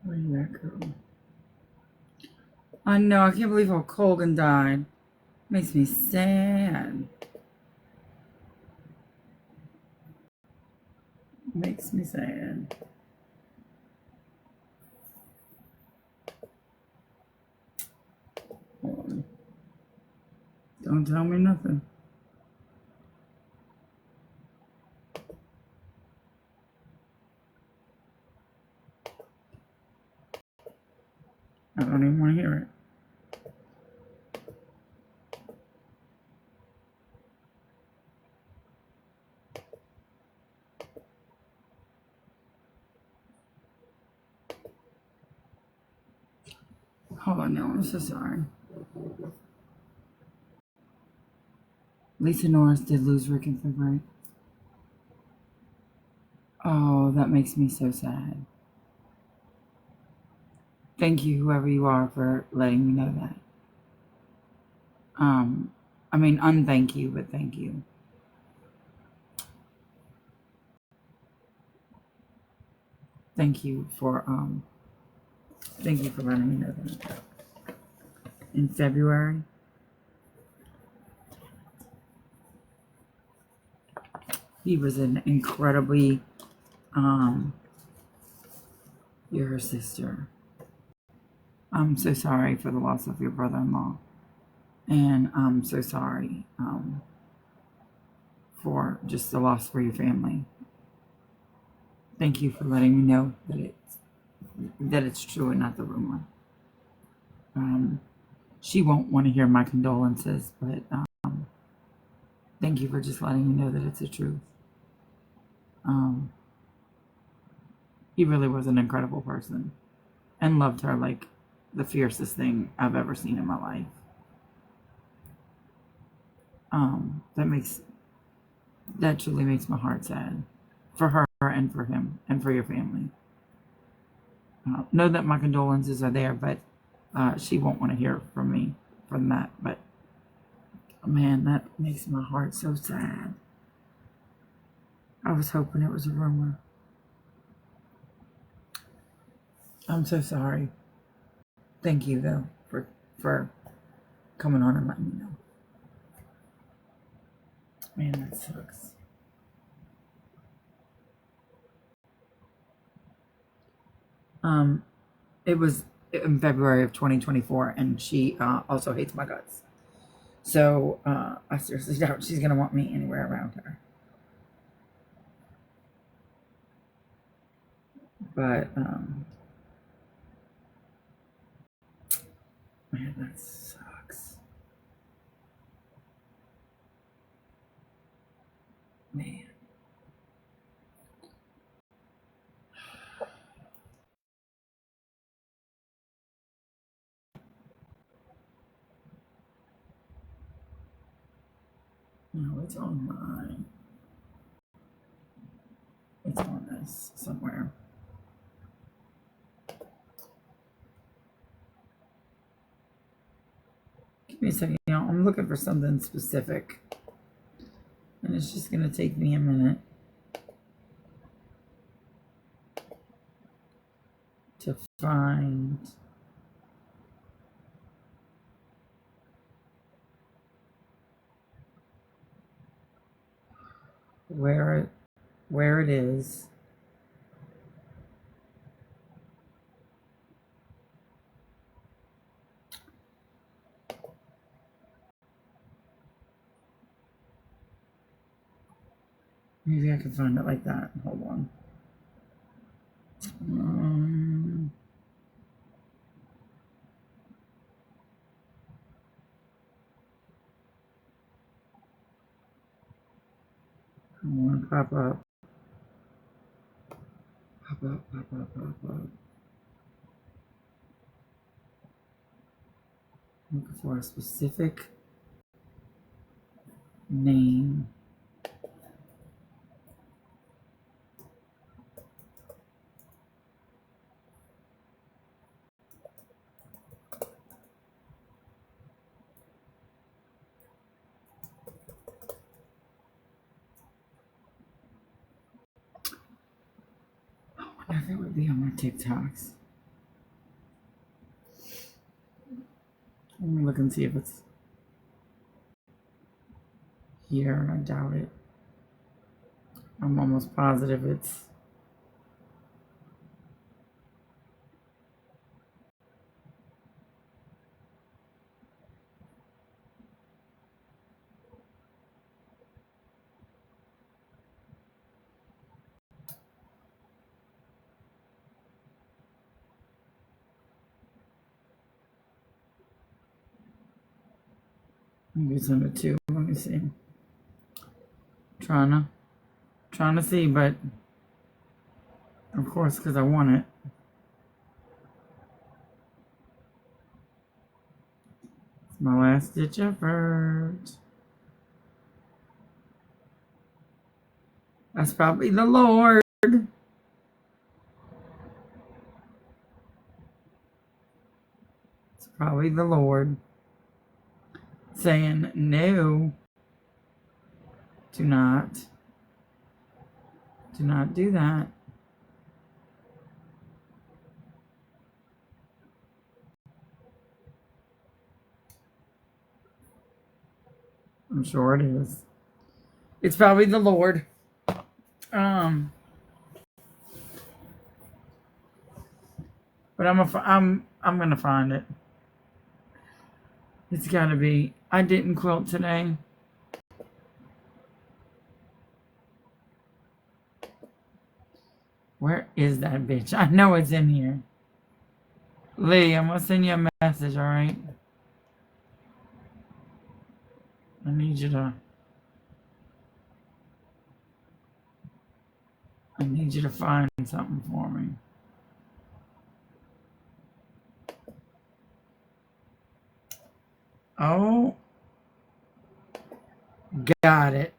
Speaker 1: Where did that go? I know, I can't believe Hulk Hogan died. Makes me sad. Makes me sad. Hold on. Don't tell me nothing. I don't even want to hear it. Hold on, no, I'm so sorry. Lisa Norris did lose Rick in February. Oh, that makes me so sad. Thank you, whoever you are, for letting me know that. I mean, unthank you, but thank you. Thank you for letting me know that. In February. He was an incredibly, you're her sister. I'm so sorry for the loss of your brother-in-law. And I'm so sorry for just the loss for your family. Thank you for letting me know that it's true and not the rumor. She won't want to hear my condolences, but thank you for just letting me know that it's the truth. He really was an incredible person and loved her like the fiercest thing I've ever seen in my life. That truly makes my heart sad for her and for him and for your family. Know that my condolences are there, but she won't want to hear from me from that. But man, that makes my heart so sad. I was hoping it was a rumor. I'm so sorry. Thank you though for coming on and letting me know. Man, that sucks. It was in February of 2024, and she also hates my guts. So I seriously doubt she's gonna want me anywhere around her. But man, that sucks. Man. No, it's online. It's on this somewhere. Give me a second, y'all. I'm looking for something specific. And it's just gonna take me a minute to find where it is. Maybe I can find it like that. Hold on. Um, Come on, pop up. Pop up, pop up, pop up. Looking for a specific name. I wonder if it would be on my TikToks. Let me look and see if it's here. I doubt it. I'm almost positive it's. Maybe it's number 2. Let me see. Trying to see, but of course, because I want it. It's my last ditch effort. That's probably the Lord. It's probably the Lord saying, no, do not do that. I'm sure it is. It's probably the Lord. But I'm gonna find it. It's gotta be. I didn't quilt today. Where is that bitch? I know it's in here. Lee, I'm gonna send you a message, alright? I need you to find something for me. Oh. Got it.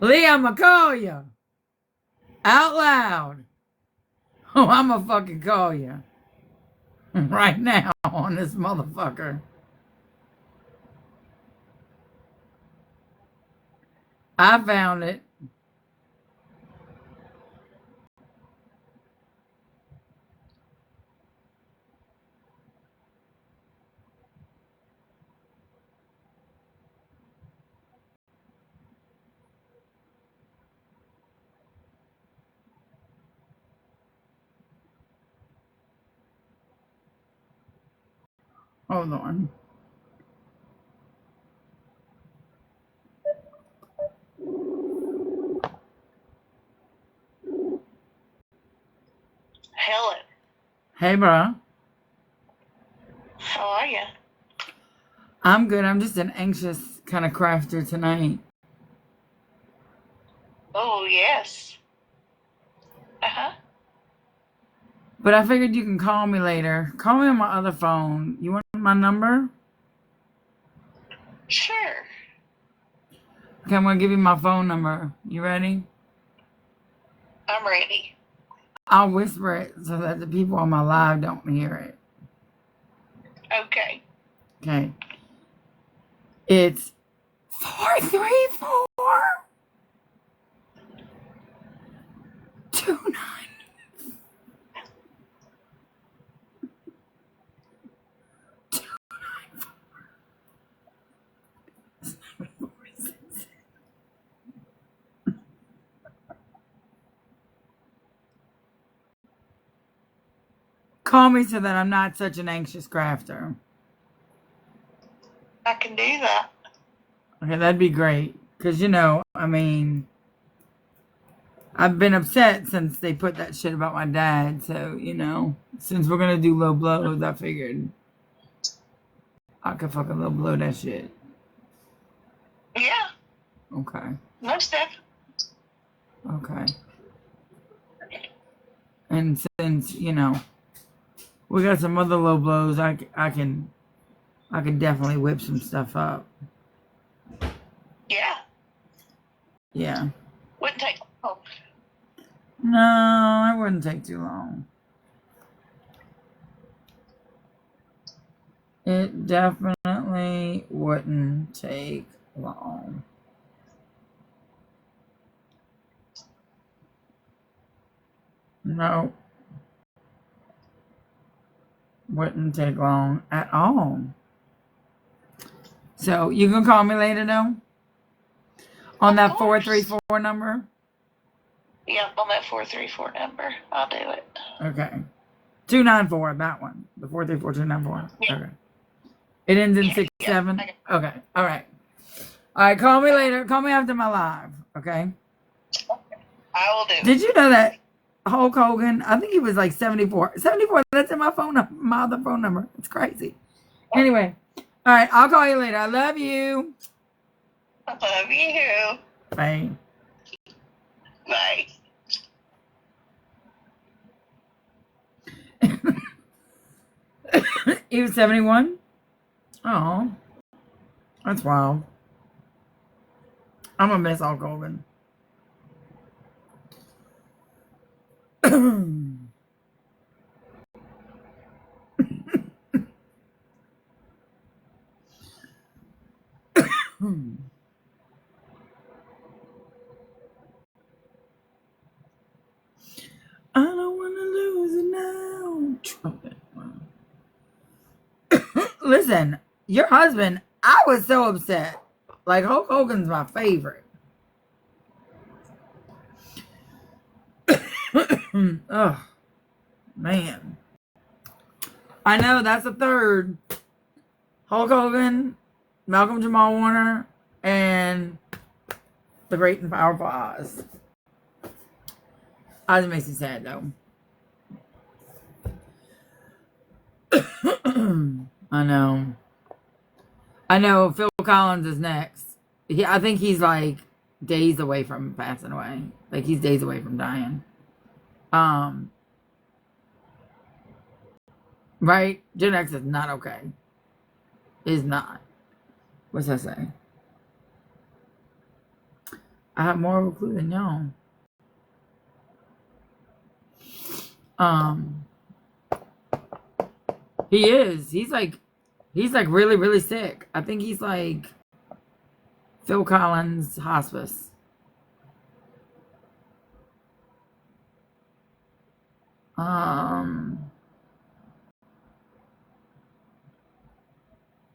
Speaker 1: Lee, I'ma call you. Out loud. Oh, I'ma fucking call you. Right now on this motherfucker. I found it. Hold on.
Speaker 5: Hello.
Speaker 1: Hey, bro.
Speaker 5: How are you?
Speaker 1: I'm good. I'm just an anxious kind of crafter tonight.
Speaker 5: Oh, yes. Uh-huh.
Speaker 1: But I figured you can call me later. Call me on my other phone. You want my number?
Speaker 5: Sure.
Speaker 1: Okay, I'm going to give you my phone number. You ready?
Speaker 5: I'm ready.
Speaker 1: I'll whisper it so that the people on my live don't hear it.
Speaker 5: Okay.
Speaker 1: Okay. It's 434 29. Call me so that I'm not such an anxious crafter.
Speaker 5: I can do that.
Speaker 1: Okay, that'd be great. Because, I mean, I've been upset since they put that shit about my dad. So, you know, since we're going to do low blows, I figured I could fucking low blow that shit.
Speaker 5: Yeah,
Speaker 1: Okay.
Speaker 5: most definitely.
Speaker 1: Okay. And since, you know, we got some other low blows, I can definitely whip some stuff up.
Speaker 5: Yeah,
Speaker 1: Yeah.
Speaker 5: wouldn't take long.
Speaker 1: No, it wouldn't take too long. It definitely wouldn't take long. No. Wouldn't take long at all. So you can call me later though? On that
Speaker 5: Of course.
Speaker 1: 434 number?
Speaker 5: Yep, on that 434 number. I'll do it.
Speaker 1: Okay. 294, that one. The 434-294.
Speaker 5: Yeah.
Speaker 1: Okay. It ends in
Speaker 5: Yeah,
Speaker 1: 67?
Speaker 5: yeah.
Speaker 1: Okay. All right. All right, call me later. Call me after my live, okay?
Speaker 5: I will do it.
Speaker 1: Did you know that Hulk Hogan, I think he was like 74. 74, that's in my phone number, my other phone number. It's crazy. Anyway, all right, I'll call you later. I love you.
Speaker 5: I love you.
Speaker 1: Bye.
Speaker 5: Bye.
Speaker 1: He was 71? Oh, that's wild. I'm going to miss Hulk Hogan. I don't want to lose it now. Trumpet. Listen, your husband, I was so upset. Like, Hulk Hogan's my favorite. Oh, man. I know, that's the third. Hulk Hogan, Malcolm Jamal Warner, and the Great and Powerful Oz. Oz makes me sad, though. I know. I know Phil Collins is next. I think he's like days away from passing away. Like he's days away from dying. Right? Gen X is not okay. Is not. What's that say? I have more of a clue than y'all. He is. He's like really, really sick. I think he's like Phil Collins hospice.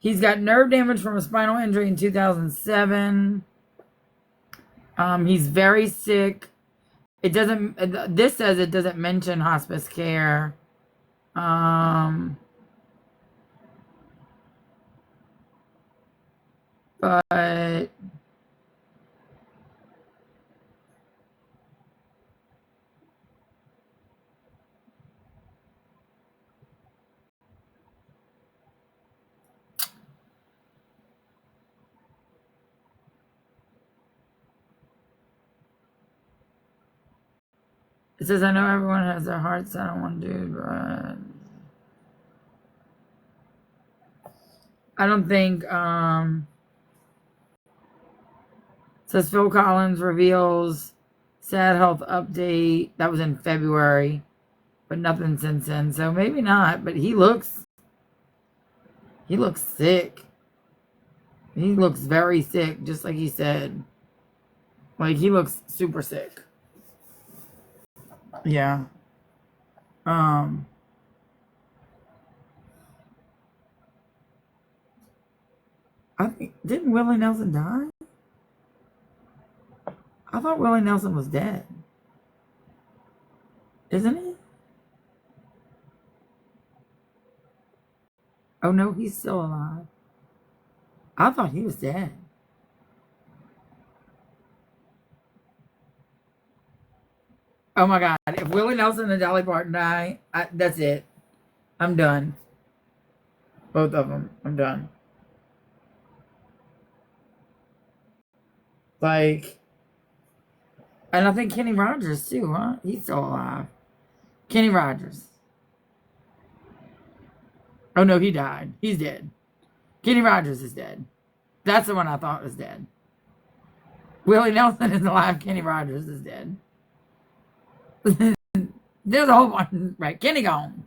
Speaker 1: He's got nerve damage from a spinal injury in 2007. He's very sick. It doesn't, this says it doesn't mention hospice care. But it says, I know everyone has their hearts set on one dude, but I don't think, it says Phil Collins reveals sad health update. That was in February, but nothing since then. So maybe not, but he looks sick. He looks very sick, just like he said. Like, he looks super sick. Yeah. I think, didn't Willie Nelson die? I thought Willie Nelson was dead. Isn't he? Oh no, he's still alive. I thought he was dead. Oh my God. If Willie Nelson and Dolly Parton die, that's it. I'm done. Both of them. I'm done. Like, and I think Kenny Rogers too, huh? He's still alive. Kenny Rogers. Oh no, he died. He's dead. Kenny Rogers is dead. That's the one I thought was dead. Willie Nelson is alive. Kenny Rogers is dead. There's a whole one. Right. Kenny gone.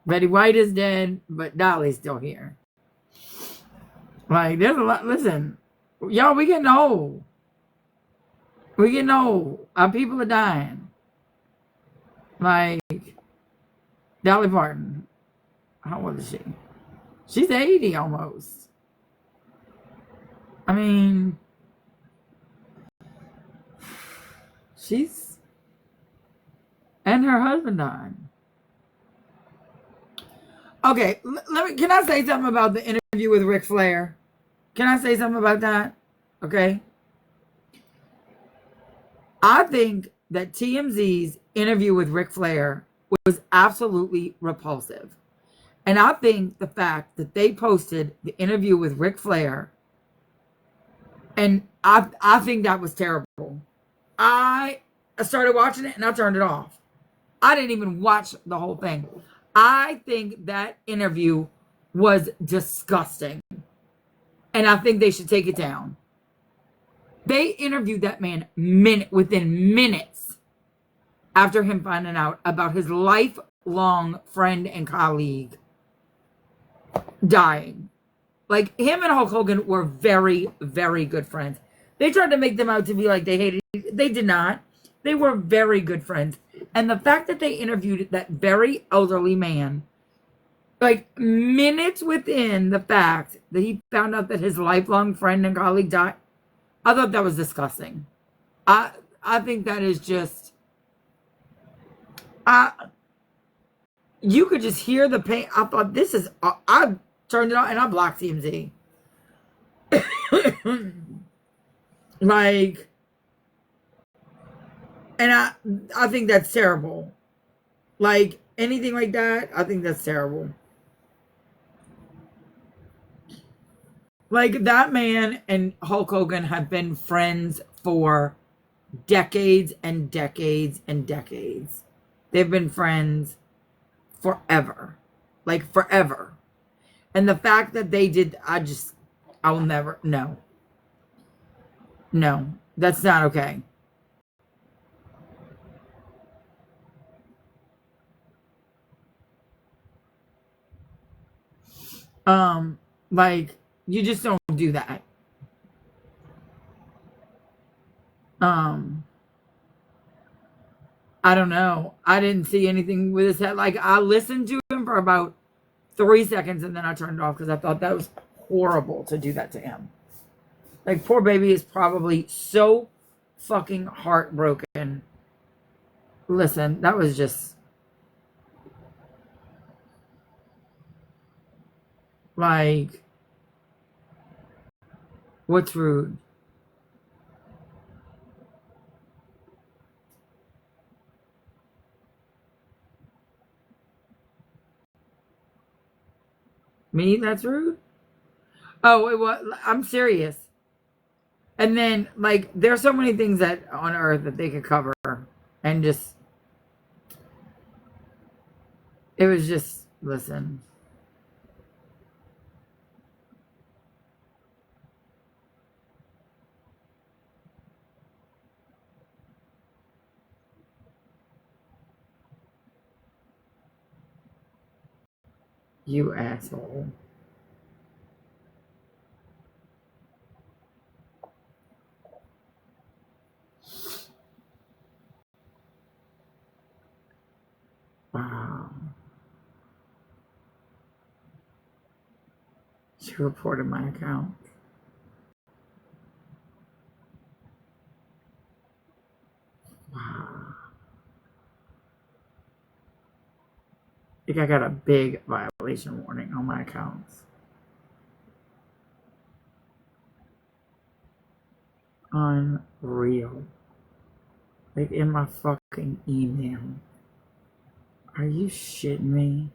Speaker 1: Betty White is dead, but Dolly's still here. Like, there's a lot. Listen, y'all, we getting old. We getting old. Our people are dying. Like, Dolly Parton. How old is she? She's 80 almost. I mean, and her husband died. Okay, can I say something about the interview with Ric Flair? Can I say something about that? Okay. I think that TMZ's interview with Ric Flair was absolutely repulsive. And I think the fact that they posted the interview with Ric Flair, and I think that was terrible. I started watching it and I turned it off. I didn't even watch the whole thing. I think that interview was disgusting. And I think they should take it down. They interviewed that man within minutes after him finding out about his lifelong friend and colleague dying. Like, him and Hulk Hogan were very, very good friends. They tried to make them out to be like they hated. They did not. They were very good friends. And the fact that they interviewed that very elderly man, like minutes within the fact that he found out that his lifelong friend and colleague died, I thought that was disgusting. I think that is just, you could just hear the pain. I thought I turned it on and I blocked TMZ. Like, and I think that's terrible. Like, anything like that, I think that's terrible. Like, that man and Hulk Hogan have been friends for decades and decades and decades. They've been friends forever. Like, forever. And the fact that they did, I'll never, no. No, that's not okay. Like, you just don't do that. I don't know. I didn't see anything with his head. Like, I listened to him for about 3 seconds and then I turned it off because I thought that was horrible to do that to him. Like, poor baby is probably so fucking heartbroken. Listen, that was just, like, what's rude? Me? That's rude? Oh, it was. I'm serious. And then, like, there's so many things that on earth that they could cover, and just, it was just, listen. You asshole. Wow. She reported my account. Wow. I think I got a big violation warning on my accounts. Unreal. Like in my fucking email. Are you shitting me?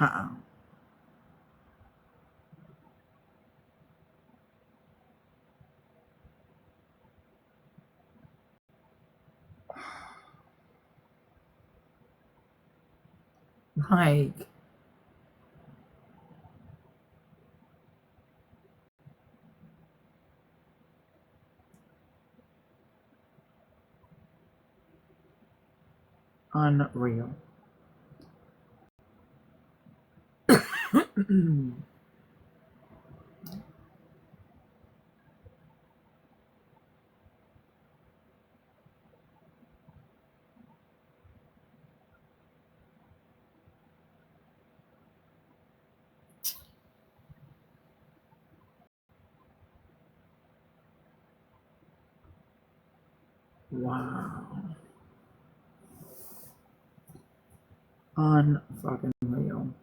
Speaker 1: Wow. Like, unreal. Wow. Unfucking real.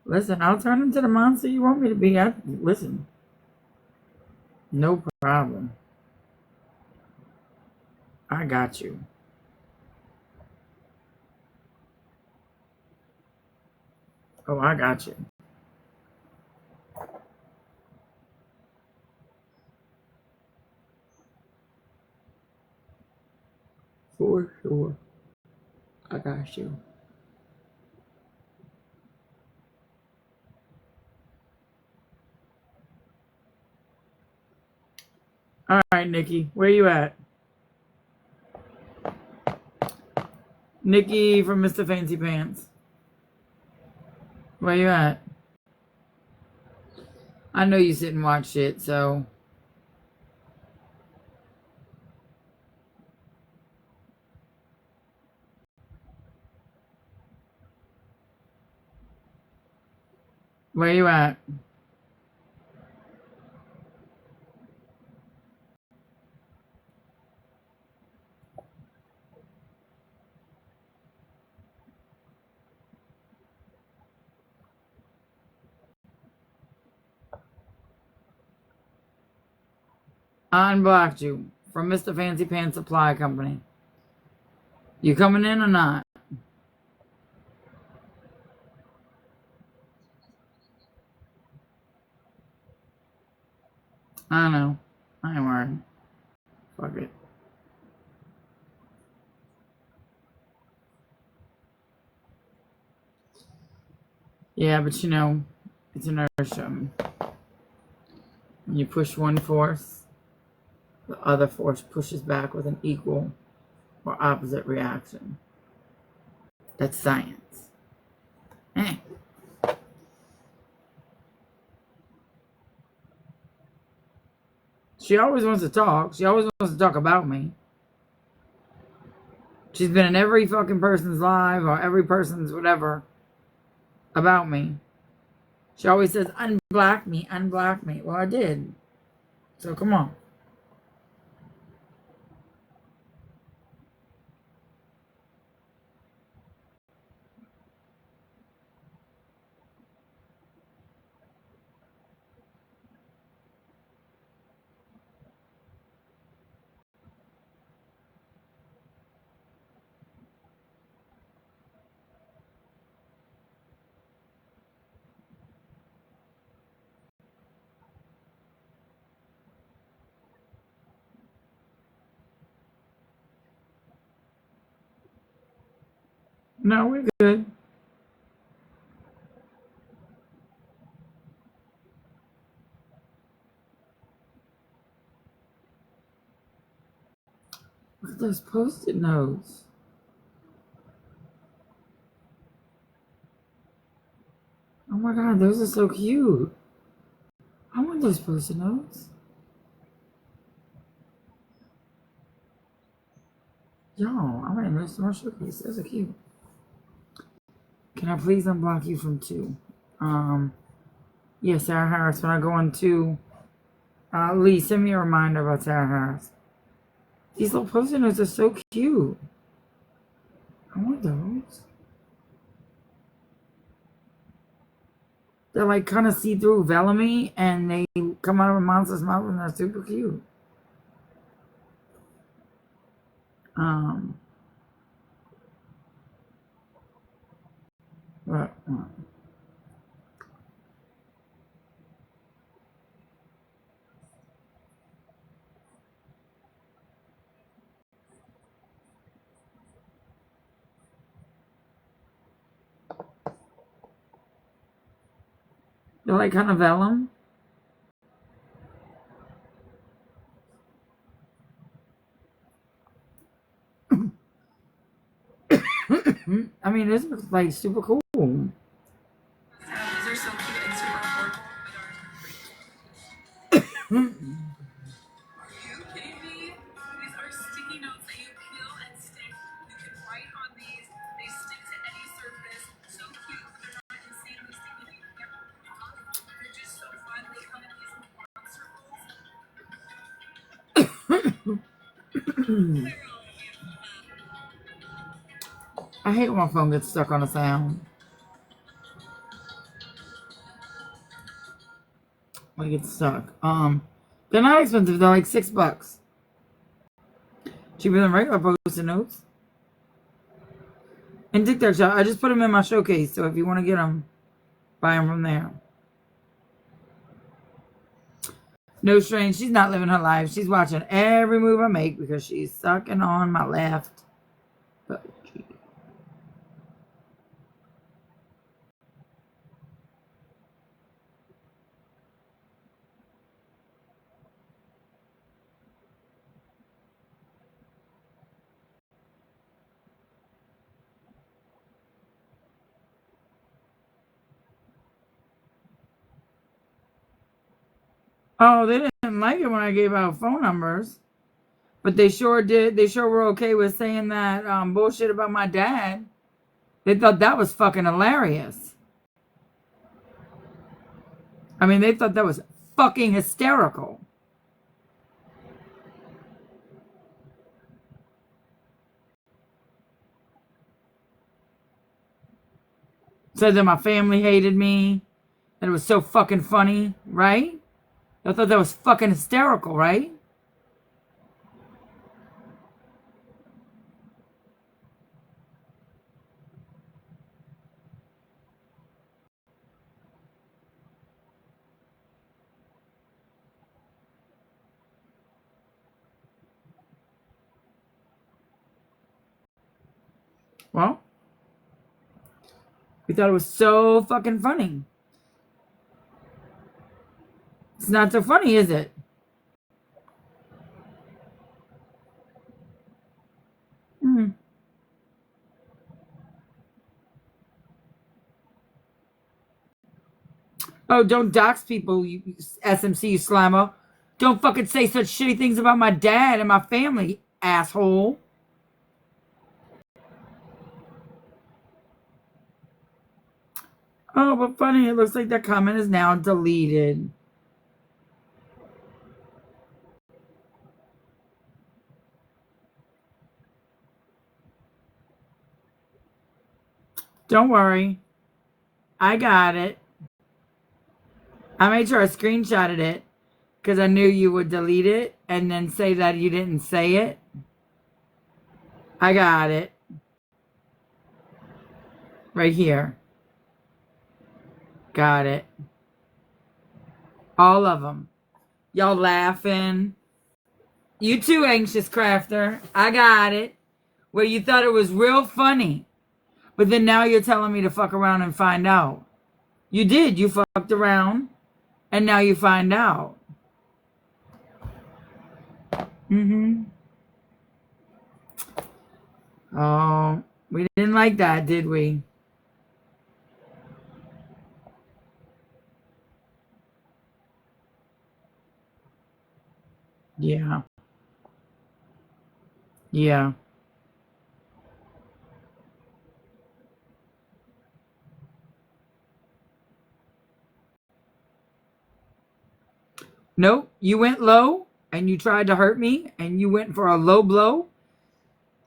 Speaker 1: Listen, I'll turn into the monster you want me to be. Listen. No problem. I got you. Oh, I got you. For sure. I got you. All right, Nikki. Where you at? Nikki from Mr. Fancy Pants. Where you at? I know you sit and watch shit, so. Where you at? I unblocked you from Mr. Fancy Pants Supply Company. You coming in or not? I don't know. I ain't worried. Fuck it. Yeah, but you know, it's inertia. When you push one force, the other force pushes back with an equal or opposite reaction. That's science. Eh. She always wants to talk. She always wants to talk about me. She's been in every fucking person's live or every person's whatever about me. She always says, unblock me, unblock me. Well, I did. So come on. No, we're good. Look at those post-it notes. Oh my god, those are so cute. I want those post-it notes. Y'all, I might miss more cookies. Those are cute. Can I please unblock you from 2? Yeah, Sarah Harris. When I go on 2, Lee, send me a reminder about Sarah Harris. These little post-it notes are so cute. I want those. They're like kind of see-through vellamy, and they come out of a monster's mouth, and they're super cute. But, they're like kind of vellum. I mean, this looks like super cool.
Speaker 6: These are so cute and super affordable. Are you kidding me? These are sticky notes that you peel and stick. You can write on these. They stick to any surface. So cute, but they're not insanely sticky. You can't rip them off. They're just so fun. They come in these monster rolls.
Speaker 1: I hate when my phone gets stuck on a sound. Like it's stuck. They're not expensive. They're like $6. Cheaper than regular Post-it notes. And TikTok shop. I just put them in my showcase. So if you want to get them, buy them from there. No strain. She's not living her life. She's watching every move I make because she's sucking on my left. But oh, they didn't like it when I gave out phone numbers. But they sure did. They sure were okay with saying that bullshit about my dad. They thought that was fucking hilarious. I mean, they thought that was fucking hysterical. Said that my family hated me. That it was so fucking funny, right? They thought that was fucking hysterical, right? Well, we thought it was so fucking funny. It's not so funny, is it? Oh, don't dox people, you SMC, you slammer. Don't fucking say such shitty things about my dad and my family, asshole. Oh, but funny, it looks like that comment is now deleted. Don't worry. I got it. I made sure I screenshotted it because I knew you would delete it and then say that you didn't say it. I got it. Right here. Got it. All of them. Y'all laughing. You too, Anxious Crafter. I got it. Where you thought it was real funny. But then now you're telling me to fuck around and find out. You did. You fucked around. And now you find out. Oh, we didn't like that, did we? Yeah. Yeah. Nope. You went low and you tried to hurt me and you went for a low blow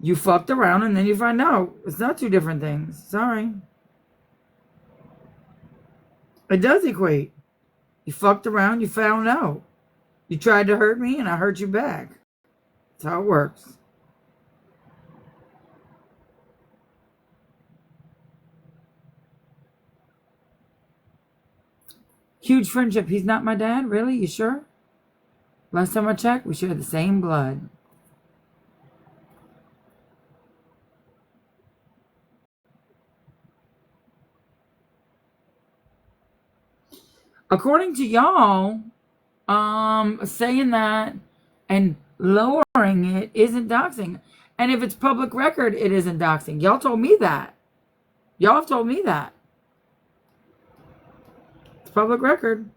Speaker 1: You fucked around and then you find out. It's not two different things. Sorry. It does equate. You fucked around, you found out. You tried to hurt me and I hurt you back. That's how it works. Huge friendship. He's not my dad? Really? You sure? Last time I checked, we share the same blood. According to y'all, saying that and lowering it isn't doxing. And if it's public record, it isn't doxing. Y'all told me that. Y'all have told me that. It's public record.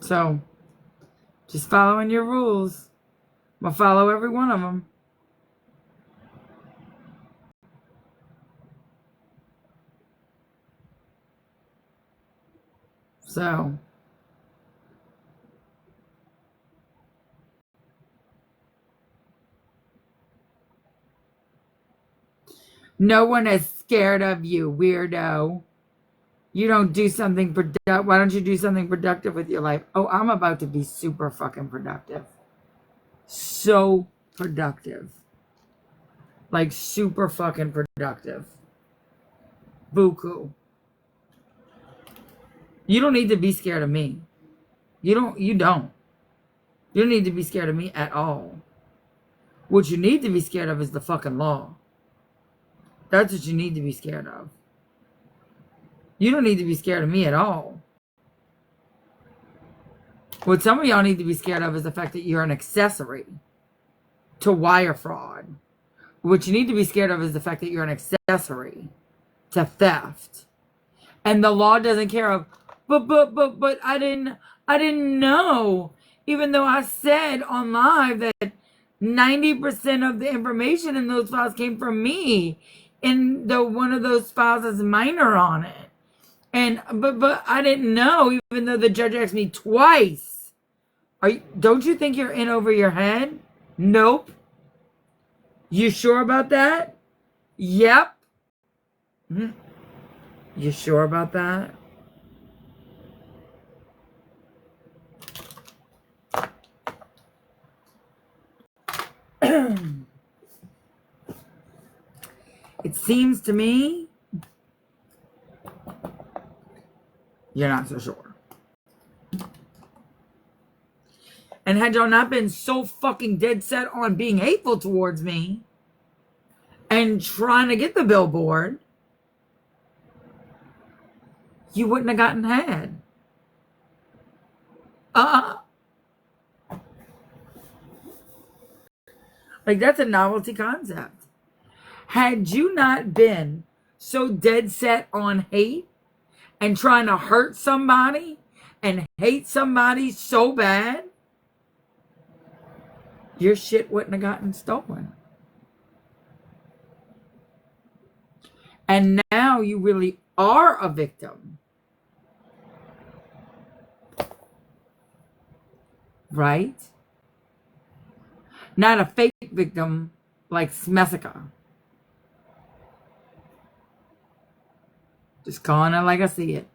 Speaker 1: So, just following your rules. I'm going to follow every one of them. So, no one is scared of you, weirdo. You don't do something productive. Why don't you do something productive with your life? Oh, I'm about to be super fucking productive. So productive. Like super fucking productive. Buku. You don't need to be scared of me. You don't. You don't need to be scared of me at all. What you need to be scared of is the fucking law. That's what you need to be scared of. You don't need to be scared of me at all. What some of y'all need to be scared of is the fact that you're an accessory to wire fraud. What you need to be scared of is the fact that you're an accessory to theft. And the law doesn't care of, but I didn't know. Even though I said on live that 90% of the information in those files came from me. And one of those files has minor on it. And but I didn't know, even though the judge asked me twice. Don't you think you're in over your head? Nope. You sure about that? Yep. You sure about that? It seems to me you're not so sure. And had y'all not been so fucking dead set on being hateful towards me and trying to get the billboard, you wouldn't have gotten had. Like, that's a novelty concept. Had you not been so dead set on hate and trying to hurt somebody and hate somebody so bad, your shit wouldn't have gotten stolen. And now you really are a victim. Right? Not a fake victim like Smessica. Just calling it like I see it.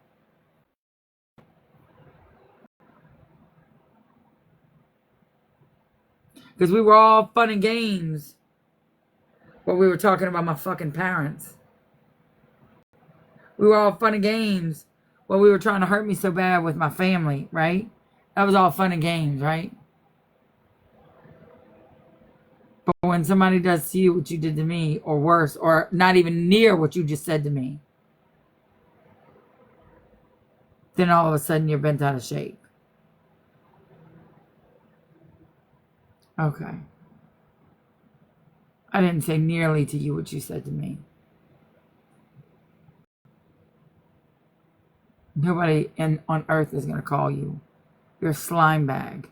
Speaker 1: Because we were all fun and games while we were talking about my fucking parents. We were all fun and games while we were trying to hurt me so bad with my family, right? That was all fun and games, right? But when somebody does to you what you did to me, or worse, or not even near what you just said to me, then all of a sudden you're bent out of shape. Okay. I didn't say nearly to you what you said to me. Nobody on earth is going to call you. You're a slime bag.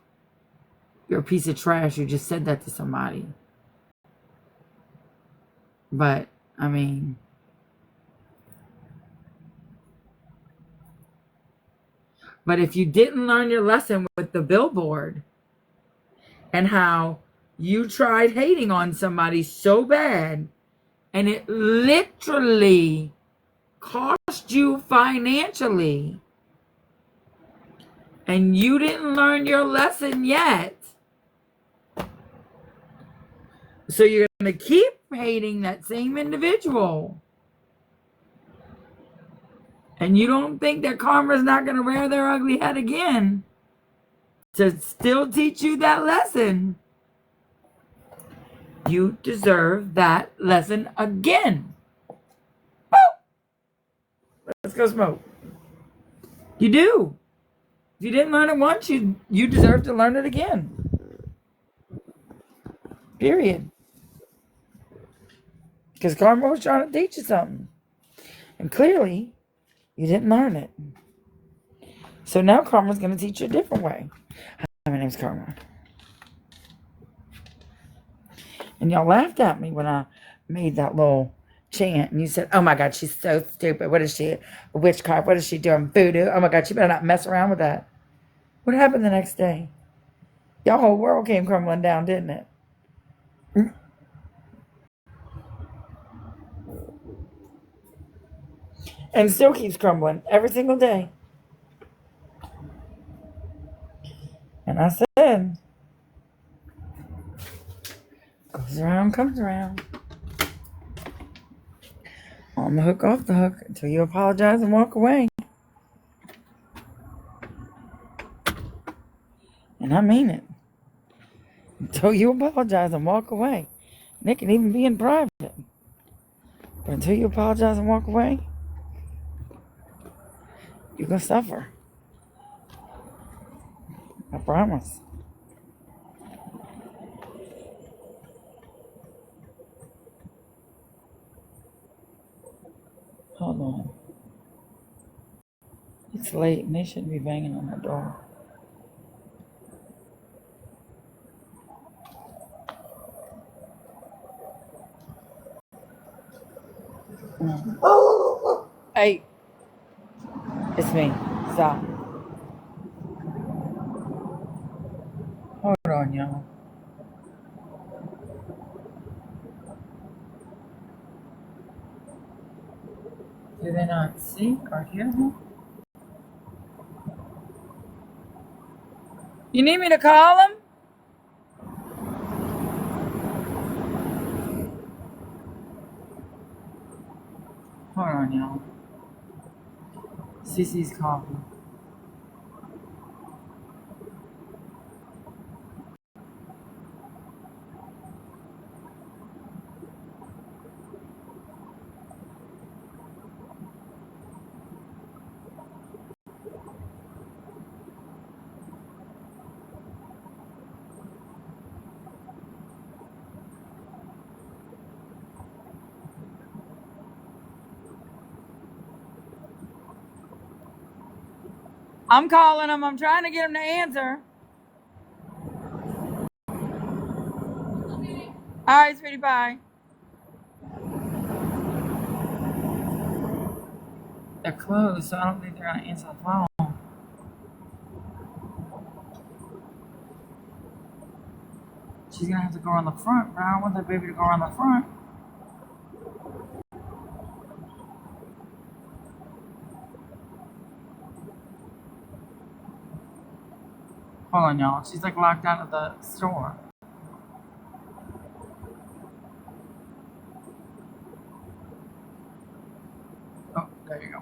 Speaker 1: You're a piece of trash. You just said that to somebody. But, I mean, but if you didn't learn your lesson with the billboard and how You tried hating on somebody so bad, and it literally cost you financially, and you didn't learn your lesson yet. So you're going to keep hating that same individual. And you don't think that karma's not going to rear their ugly head again to still teach you that lesson. You deserve that lesson again. Woo! Let's go smoke. You do. If you didn't learn it once, you deserve to learn it again. Period. Because karma was trying to teach you something. And clearly, you didn't learn it. So now karma's going to teach you a different way. Hi, my name's Karma. And y'all laughed at me when I made that little chant. And you said, oh my God, she's so stupid. What is she? A witchcraft? What is she doing? Voodoo? Oh my God, she better not mess around with that. What happened the next day? Y'all whole world came crumbling down, didn't it? And still keeps crumbling every single day. And I said, goes around, comes around. On the hook, off the hook, until you apologize and walk away. And I mean it. Until you apologize and walk away. And it can even be in private. But until you apologize and walk away, you're going to suffer. I promise. Hold on. It's late and they shouldn't be banging on my door. Hey. It's me. Stop. Hold on, y'all. Do they not see or hear me? You need me to call them? Hold on, y'all. Cece's calling. I'm calling them. I'm trying to get them to answer. All right, sweetie, bye. They're closed, so I don't think they're going to answer the phone. She's going to have to go on the front, but I don't want that baby to go on the front. Hold on, y'all. She's like locked out of the store. Oh, there you go.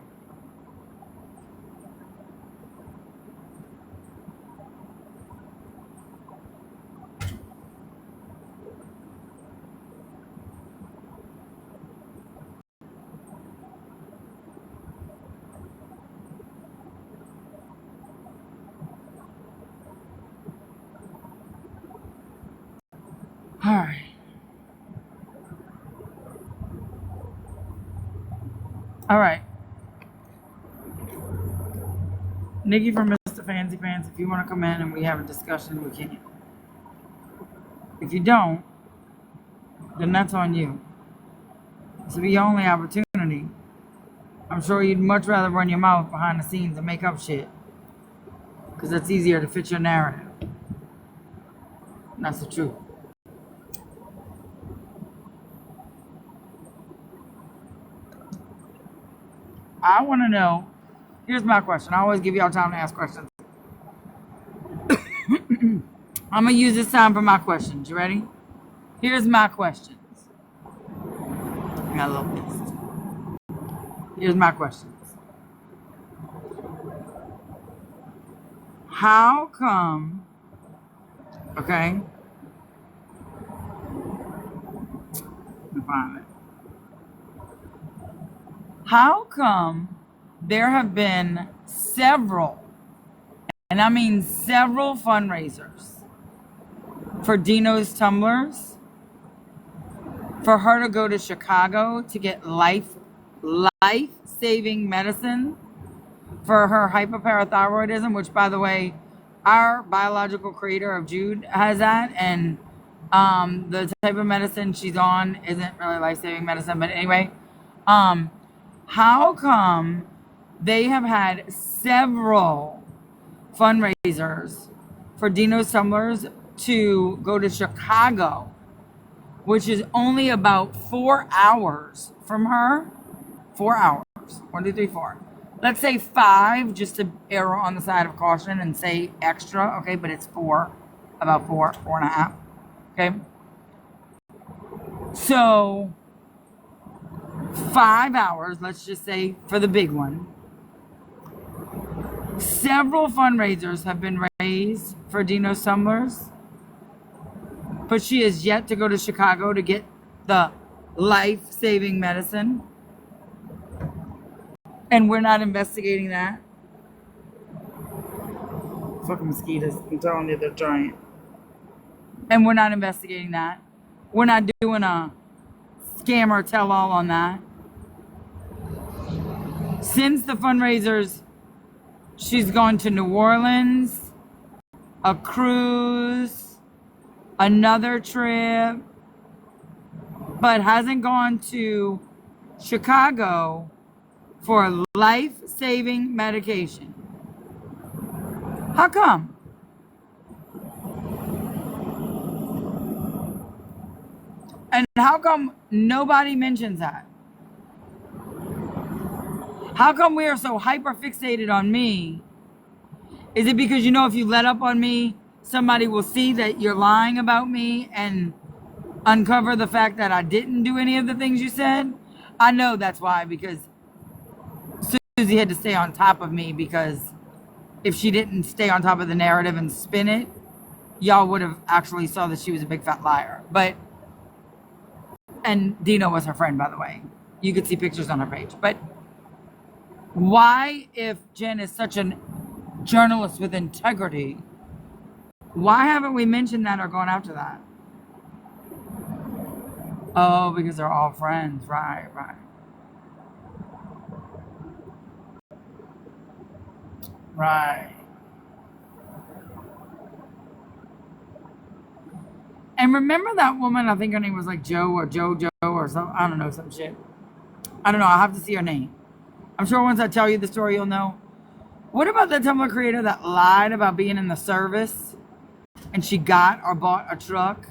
Speaker 1: All right. All right. Nikki from Mr. Fancy Pants, if you want to come in and we have a discussion, we can. If you don't, then that's on you. This will be your only opportunity. I'm sure you'd much rather run your mouth behind the scenes and make up shit. Because that's easier to fit your narrative. And that's the truth. I want to know. Here's my question. I always give y'all time to ask questions. I'm going to use this time for my questions. You ready? Here's my questions. I got a little list. Here's my questions. How come, okay, let me find it. How come there have been several, and I mean several fundraisers for Dino's tumblers, for her to go to Chicago to get life-saving medicine for her hypoparathyroidism, which, by the way, our biological creator of Jude has that, and the type of medicine she's on isn't really life-saving medicine. But anyway, how come they have had several fundraisers for Dino's tumblers to go to Chicago, which is only about 4 hours from her? 4 hours. 1, 2, 3, 4. Let's say 5, just to err on the side of caution and say extra, okay? But it's 4, about 4, 4.5, okay? So 5 hours, let's just say for the big one. Several fundraisers have been raised for Dino's tumblers, but she has yet to go to Chicago to get the life-saving medicine. And we're not investigating that. Fucking mosquitoes. I'm telling you, they're giant. And we're not investigating that. We're not doing a scammer tell-all on that. Since the fundraisers, she's gone to New Orleans, a cruise, another trip, but hasn't gone to Chicago for life-saving medication. How come? And how come nobody mentions that? How come we are so hyper-fixated on me? Is it because, if you let up on me, somebody will see that you're lying about me and uncover the fact that I didn't do any of the things you said? I know that's why, because Susie had to stay on top of me, because if she didn't stay on top of the narrative and spin it, y'all would have actually saw that she was a big fat liar. And Dino was her friend, by the way. You could see pictures on her page. But why, if Jen is such a journalist with integrity, why haven't we mentioned that or gone after that? Oh, because they're all friends. Right. Right. And remember that woman, I think her name was like Joe or JoJo or something. I don't know, some shit. I don't know. I'll have to see her name. I'm sure once I tell you the story, you'll know. What about the Tumblr creator that lied about being in the service and she got or bought a truck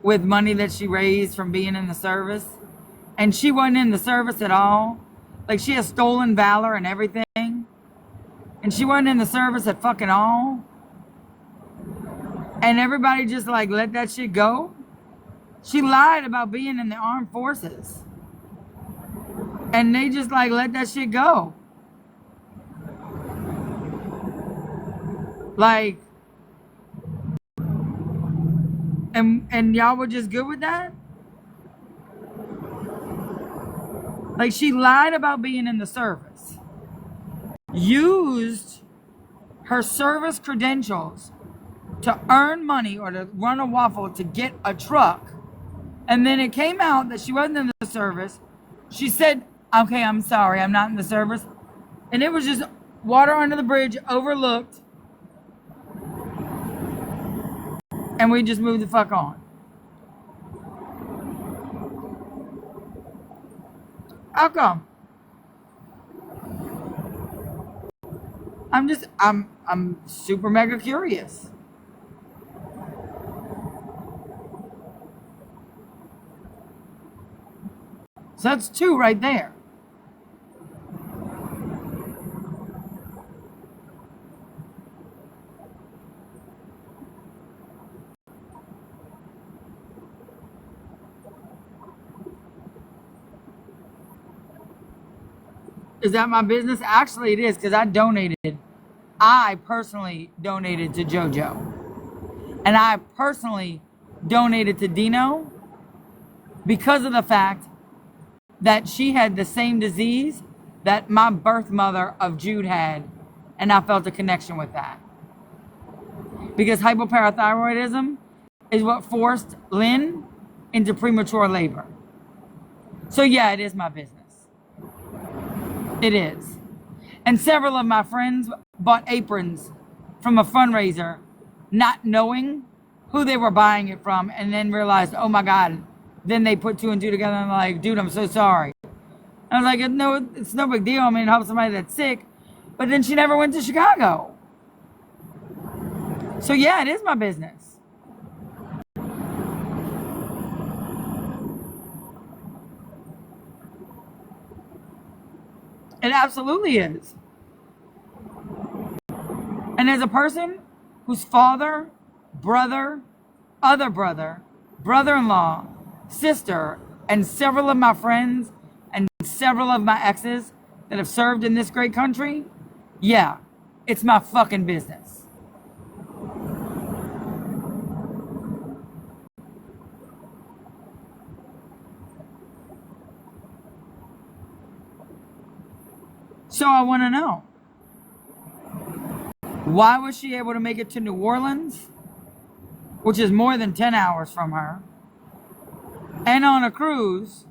Speaker 1: with money that she raised from being in the service? And she wasn't in the service at all. Like, she has stolen valor and everything. And she wasn't in the service at fucking all. And everybody just like let that shit go. She lied about being in the armed forces. And they just like let that shit go. Like, and y'all were just good with that? Like, she lied about being in the service. Used her service credentials to earn money or to run a waffle to get a truck. And then it came out that she wasn't in the service. She said, okay, I'm sorry, I'm not in the service. And it was just water under the bridge, overlooked. And we just moved the fuck on. How come? I'm super mega curious. So that's 2 right there. Is that my business? Actually, it is, because I personally donated to JoJo. And I personally donated to Dino because of the fact that she had the same disease that my birth mother of Jude had. And I felt a connection with that. Because hypoparathyroidism is what forced Lynn into premature labor. So yeah, it is my business. It is. And several of my friends bought aprons from a fundraiser, not knowing who they were buying it from, and then realized, oh my God. Then they put two and two together and like, dude, I'm so sorry. I was like, no, it's no big deal. I mean, help somebody that's sick. But then she never went to Chicago. So yeah, it is my business. It absolutely is. And as a person whose father, brother, other brother, brother-in-law, sister, and several of my friends and several of my exes that have served in this great country, yeah, it's my fucking business. So I want to know, why was she able to make it to New Orleans, which is more than 10 hours from her, and on a cruise,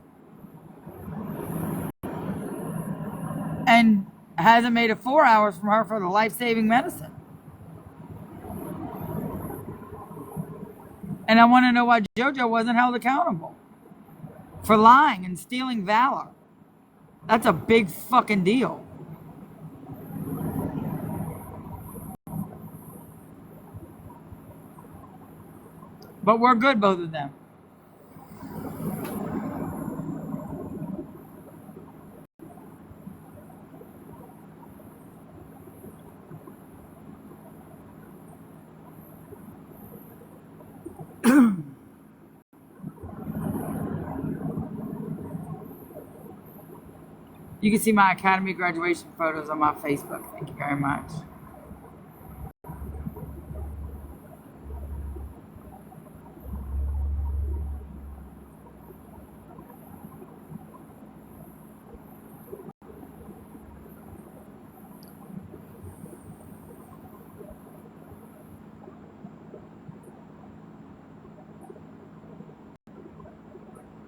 Speaker 1: and hasn't made it 4 hours from her for the life-saving medicine? And I want to know why JoJo wasn't held accountable for lying and stealing valor. That's a big fucking deal. But we're good, both of them. You can see my Academy graduation photos on my Facebook. Thank you very much.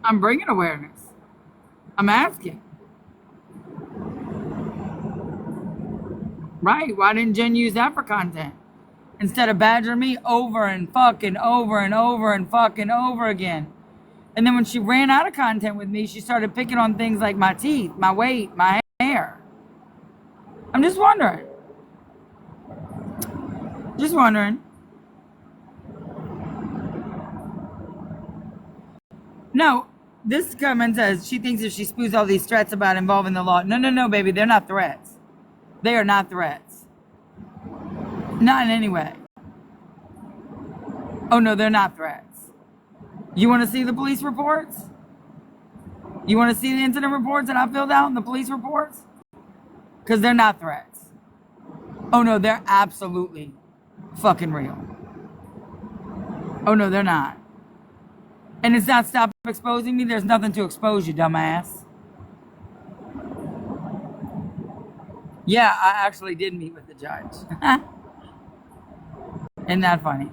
Speaker 1: I'm bringing awareness. I'm asking. Right, why didn't Jen use that for content? Instead of badgering me over and fucking over and over and fucking over again. And then when she ran out of content with me, she started picking on things like my teeth, my weight, my hair. I'm just wondering. Just wondering. No, this comment says she thinks if she spews all these threats about involving the law. No, baby, they're not threats. They are not threats. Not in any way. Oh no, they're not threats. You want to see the police reports? You want to see the incident reports that I filled out in the police reports? Because they're not threats. Oh no, they're absolutely fucking real. Oh no, they're not. And it's not stop exposing me. There's nothing to expose you, dumbass. Yeah, I actually did meet with the judge. Isn't that funny?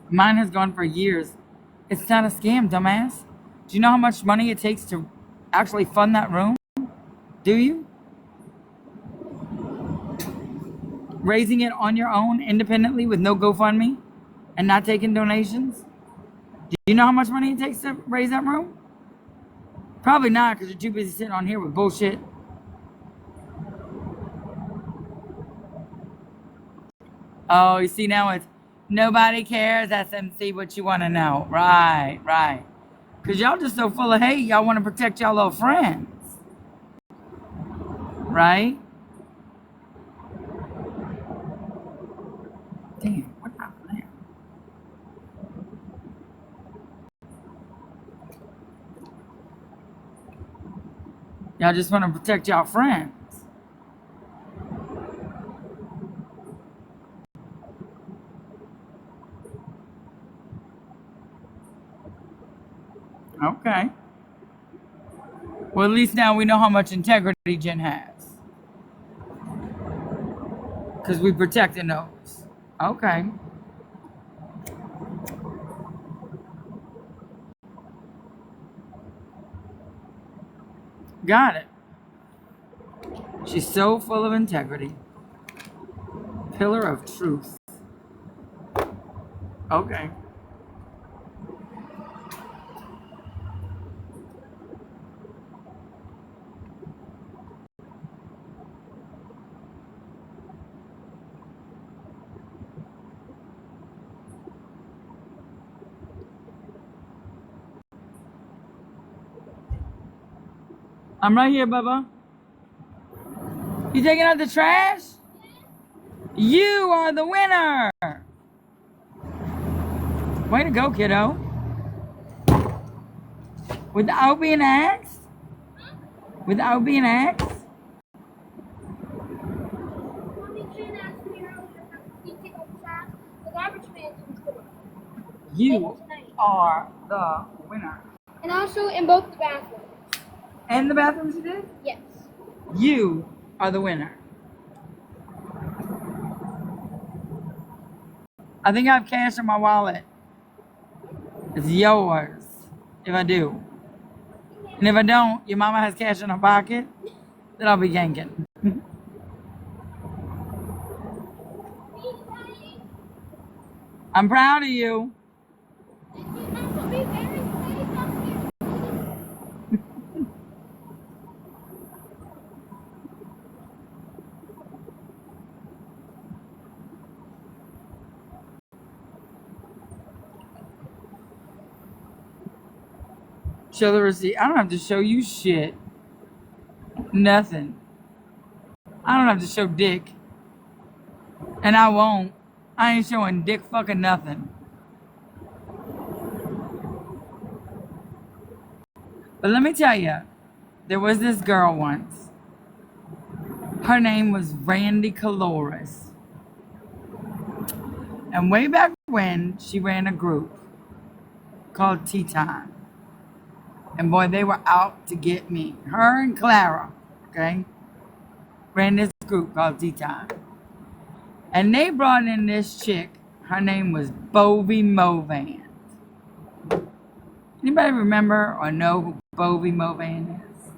Speaker 1: Mine has gone for years. It's not a scam, dumbass. Do you know how much money it takes to actually fund that room? Do you? Raising it on your own, independently, with no GoFundMe, and not taking donations? Do you know how much money it takes to raise that room? Probably not, because you're too busy sitting on here with bullshit. Oh, you see, now Nobody cares. SMC, what you want to know. Right, right. Because y'all just so full of hate. Y'all want to protect y'all little friends. Right? Damn, what happened there? Y'all just want to protect y'all friends. Okay. Well, at least now we know how much integrity Jen has. Because we protecting those. Okay. Got it. She's so full of integrity. Pillar of truth. Okay. I'm right here, Bubba. You taking out the trash? You are the winner. Way to go, kiddo. Without being asked? Without being asked?
Speaker 3: Mommy Jen asked me earlier if you take out the trash. The garbage man comes today.
Speaker 1: You are the winner.
Speaker 3: And also in both the bathrooms.
Speaker 1: And the bathrooms you did?
Speaker 3: Yes.
Speaker 1: You are the winner. I think I have cash in my wallet. It's yours. If I do. And if I don't, your mama has cash in her pocket, then I'll be ganking. I'm proud of you. Show the receipt. I don't have to show you shit. Nothing. I don't have to show dick. And I won't. I ain't showing dick fucking nothing. But let me tell you, there was this girl once. Her name was Randy Caloris. And way back when, she ran a group called Tea Time. And boy, they were out to get me. Her and Clara, okay, ran this group called Tea Time. And they brought in this chick. Her name was Bovie Movan. Anybody remember or know who Bovie Movan is?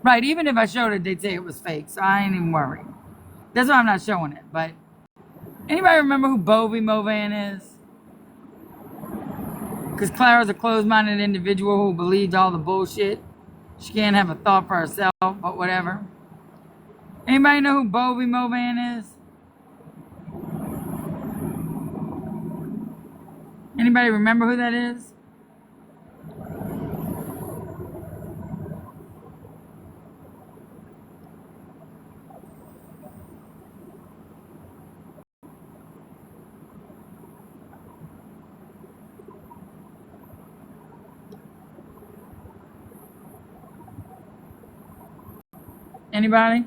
Speaker 1: Right, even if I showed it, they'd say it was fake, so I ain't even worried. That's why I'm not showing it, but anybody remember who Bovie Movan is? Because Clara's a closed-minded individual who believes all the bullshit. She can't have a thought for herself, but whatever. Anybody know who Bovie Movan is? Anybody remember who that is? Anybody?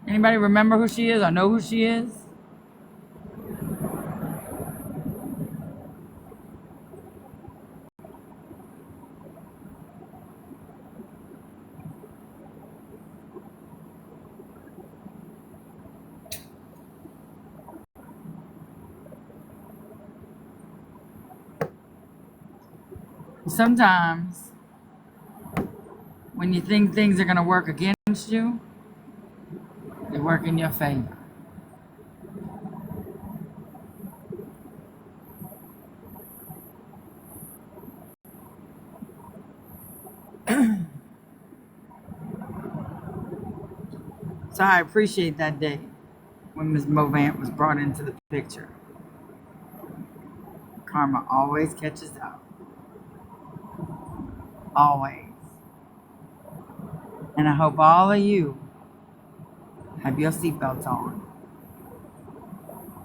Speaker 1: Anybody remember who she is or know who she is? Sometimes, when you think things are going to work against you, they work in your favor. So I appreciate that day. when Ms. Movant was brought into the picture. Karma always catches up. Always. And I hope all of you have your seatbelts on.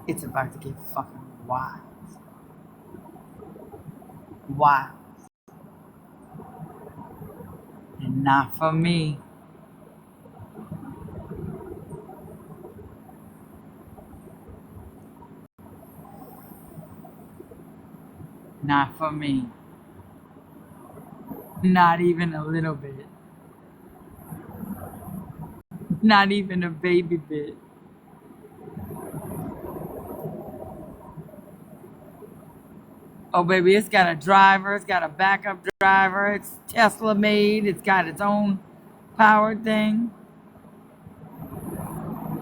Speaker 1: It's about to get fucking wild. Wild. And not for me. Not for me. Not even a little bit. Not even a baby bit. Oh, baby, it's got a driver. It's got a backup driver. It's Tesla made. It's got its own powered thing.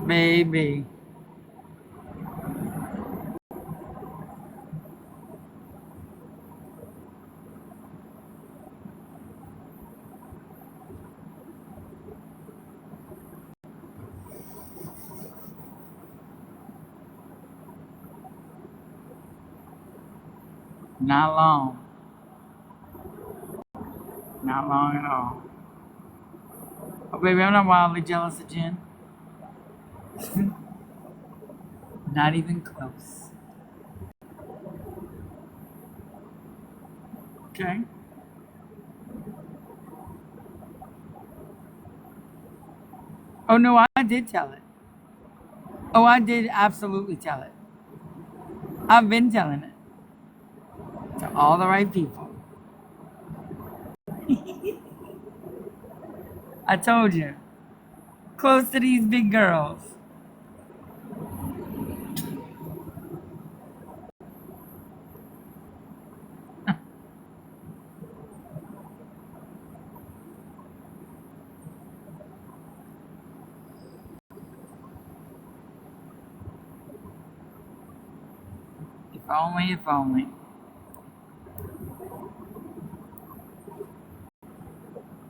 Speaker 1: Baby. Not long. Not long at all. Oh, baby, I'm not wildly jealous of Jen. Not even close. Okay. Oh, no, I did tell it. Oh, I did absolutely tell it. I've been telling it to all the right people. I told you. Close to these big girls. If only, if only.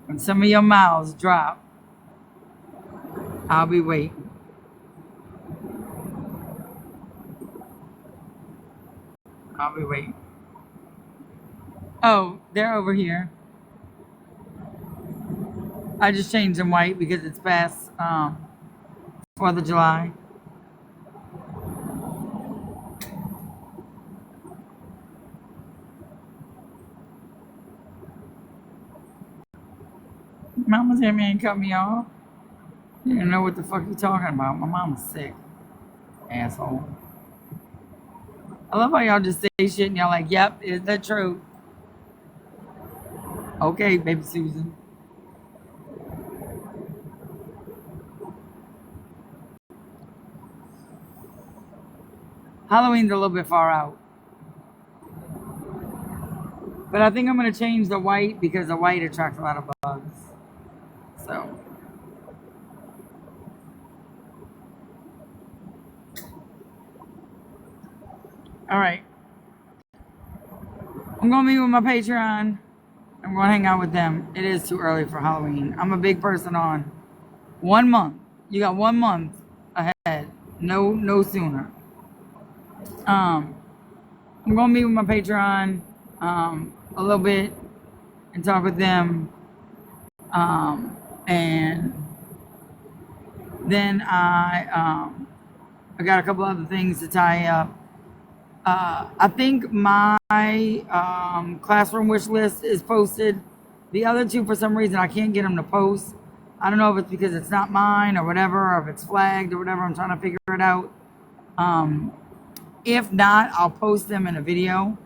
Speaker 1: When some of your mouths drop, I'll be waiting. I'll be waiting. Oh, they're over here. I just changed them white because it's past 4th of July. Mama's here, man, cut me off. You didn't know what the fuck you talking about. My mama's sick. Asshole. I love how y'all just say shit and y'all like, yep, it's the truth. Okay, baby Susan. Halloween's a little bit far out. But I think I'm going to change the white because the white attracts a lot of bugs. So. All right. I'm going to meet with my Patreon. I'm going to hang out with them. It is too early for Halloween. I'm a big person on 1 month. You got 1 month ahead. No sooner. I'm going to meet with my Patreon a little bit and talk with them. And then I got a couple other things to tie up. I think my classroom wish list is posted. The other two, for some reason, I can't get them to post. I don't know if it's because it's not mine or whatever, or if it's flagged or whatever. I'm trying to figure it out. If not, I'll post them in a video.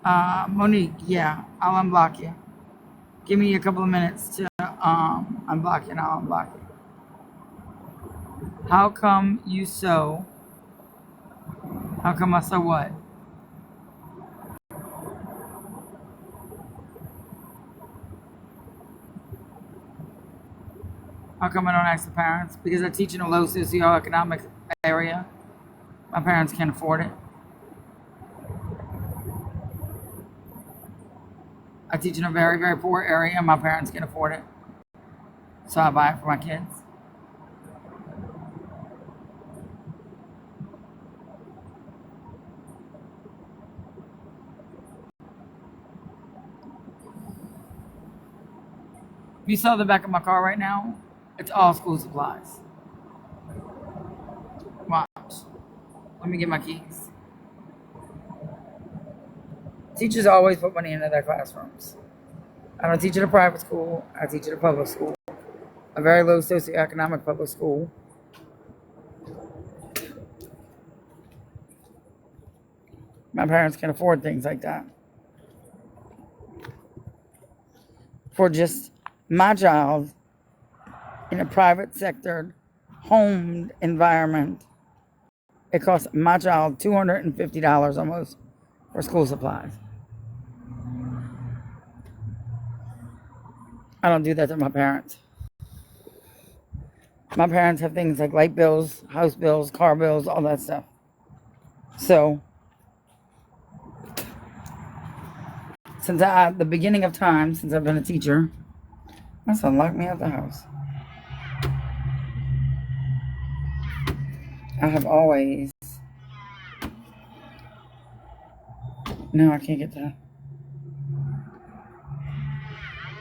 Speaker 1: Monique, yeah, I'll unblock you. Give me a couple of minutes to unblock you, and I'll unblock you. How come you sew? How come I sew what? How come I don't ask the parents? Because I teach in a low socioeconomic area. My parents can't afford it. I teach in a very, very poor area and my parents can't afford it. So I buy it for my kids. If you saw the back of my car right now, it's all school supplies. Watch. Let me get my keys. Teachers always put money into their classrooms. I don't teach at a private school. I teach at a public school. A very low socioeconomic public school. My parents can afford things like that. For just my child in a private sector, homed environment, it costs my child $250 almost for school supplies. I don't do that to my parents. My parents have things like light bills, house bills, car bills, all that stuff. So, since the beginning of time, since I've been a teacher, my son locked me out the house. I have always... No, I can't get that.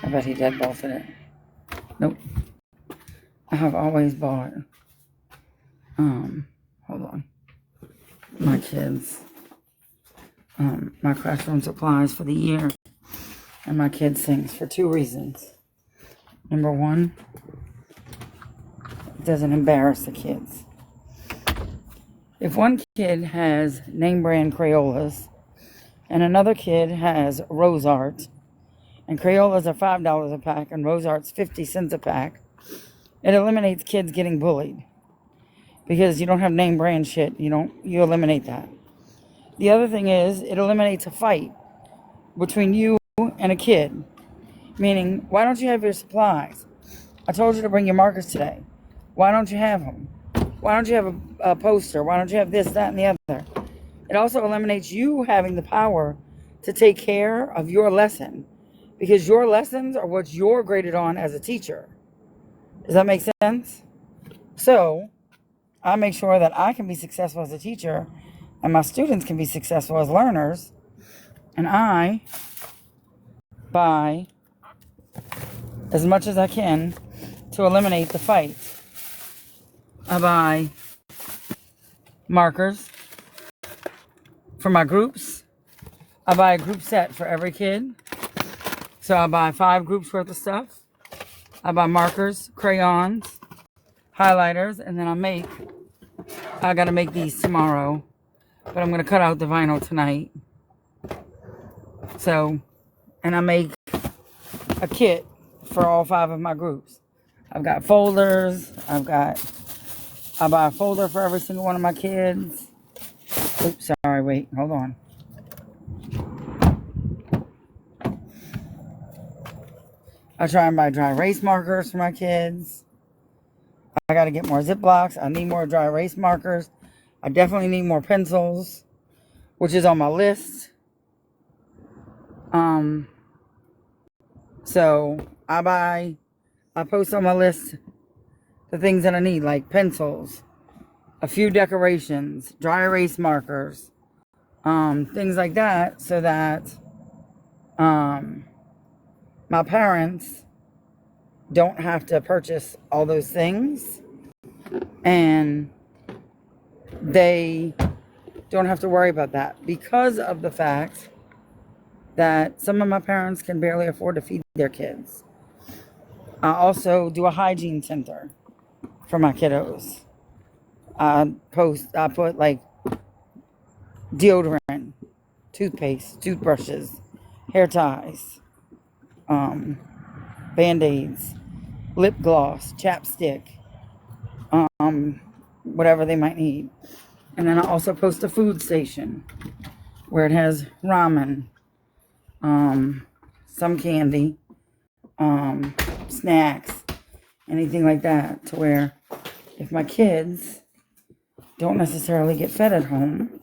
Speaker 1: I bet he dead bolted it. Nope. I have always bought, hold on, my kids, my classroom supplies for the year, and my kids' things for 2 reasons. Number one, it doesn't embarrass the kids. If one kid has name brand Crayolas, and another kid has Rose Art, and Crayolas are $5 a pack, and Rose Art's 50 cents a pack, it eliminates kids getting bullied. Because you don't have name brand shit, you eliminate that. The other thing is, it eliminates a fight between you and a kid. Meaning, why don't you have your supplies? I told you to bring your markers today. Why don't you have them? Why don't you have a poster? Why don't you have this, that, and the other? It also eliminates you having the power to take care of your lesson. Because your lessons are what you're graded on as a teacher. Does that make sense? So, I make sure that I can be successful as a teacher and my students can be successful as learners. And I buy as much as I can to eliminate the fight. I buy markers for my groups. I buy a group set for every kid. So I buy 5 groups worth of stuff. I buy markers, crayons, highlighters, and then I gotta make these tomorrow, but I'm gonna cut out the vinyl tonight. So, and I make a kit for all 5 of my groups. I've got folders, I buy a folder for every single one of my kids. Oops, sorry, wait, hold on. I try and buy dry erase markers for my kids. I got to get more Ziplocs. I need more dry erase markers. I definitely need more pencils, which is on my list. So I post on my list the things that I need, like pencils, a few decorations, dry erase markers, things like that, so that my parents don't have to purchase all those things, and they don't have to worry about that because of the fact that some of my parents can barely afford to feed their kids. I also do a hygiene center for my kiddos. I put like deodorant, toothpaste, toothbrushes, hair ties, Band-Aids, lip gloss, chapstick, whatever they might need. And then I also post a food station where it has ramen, some candy, snacks, anything like that, to where if my kids don't necessarily get fed at home,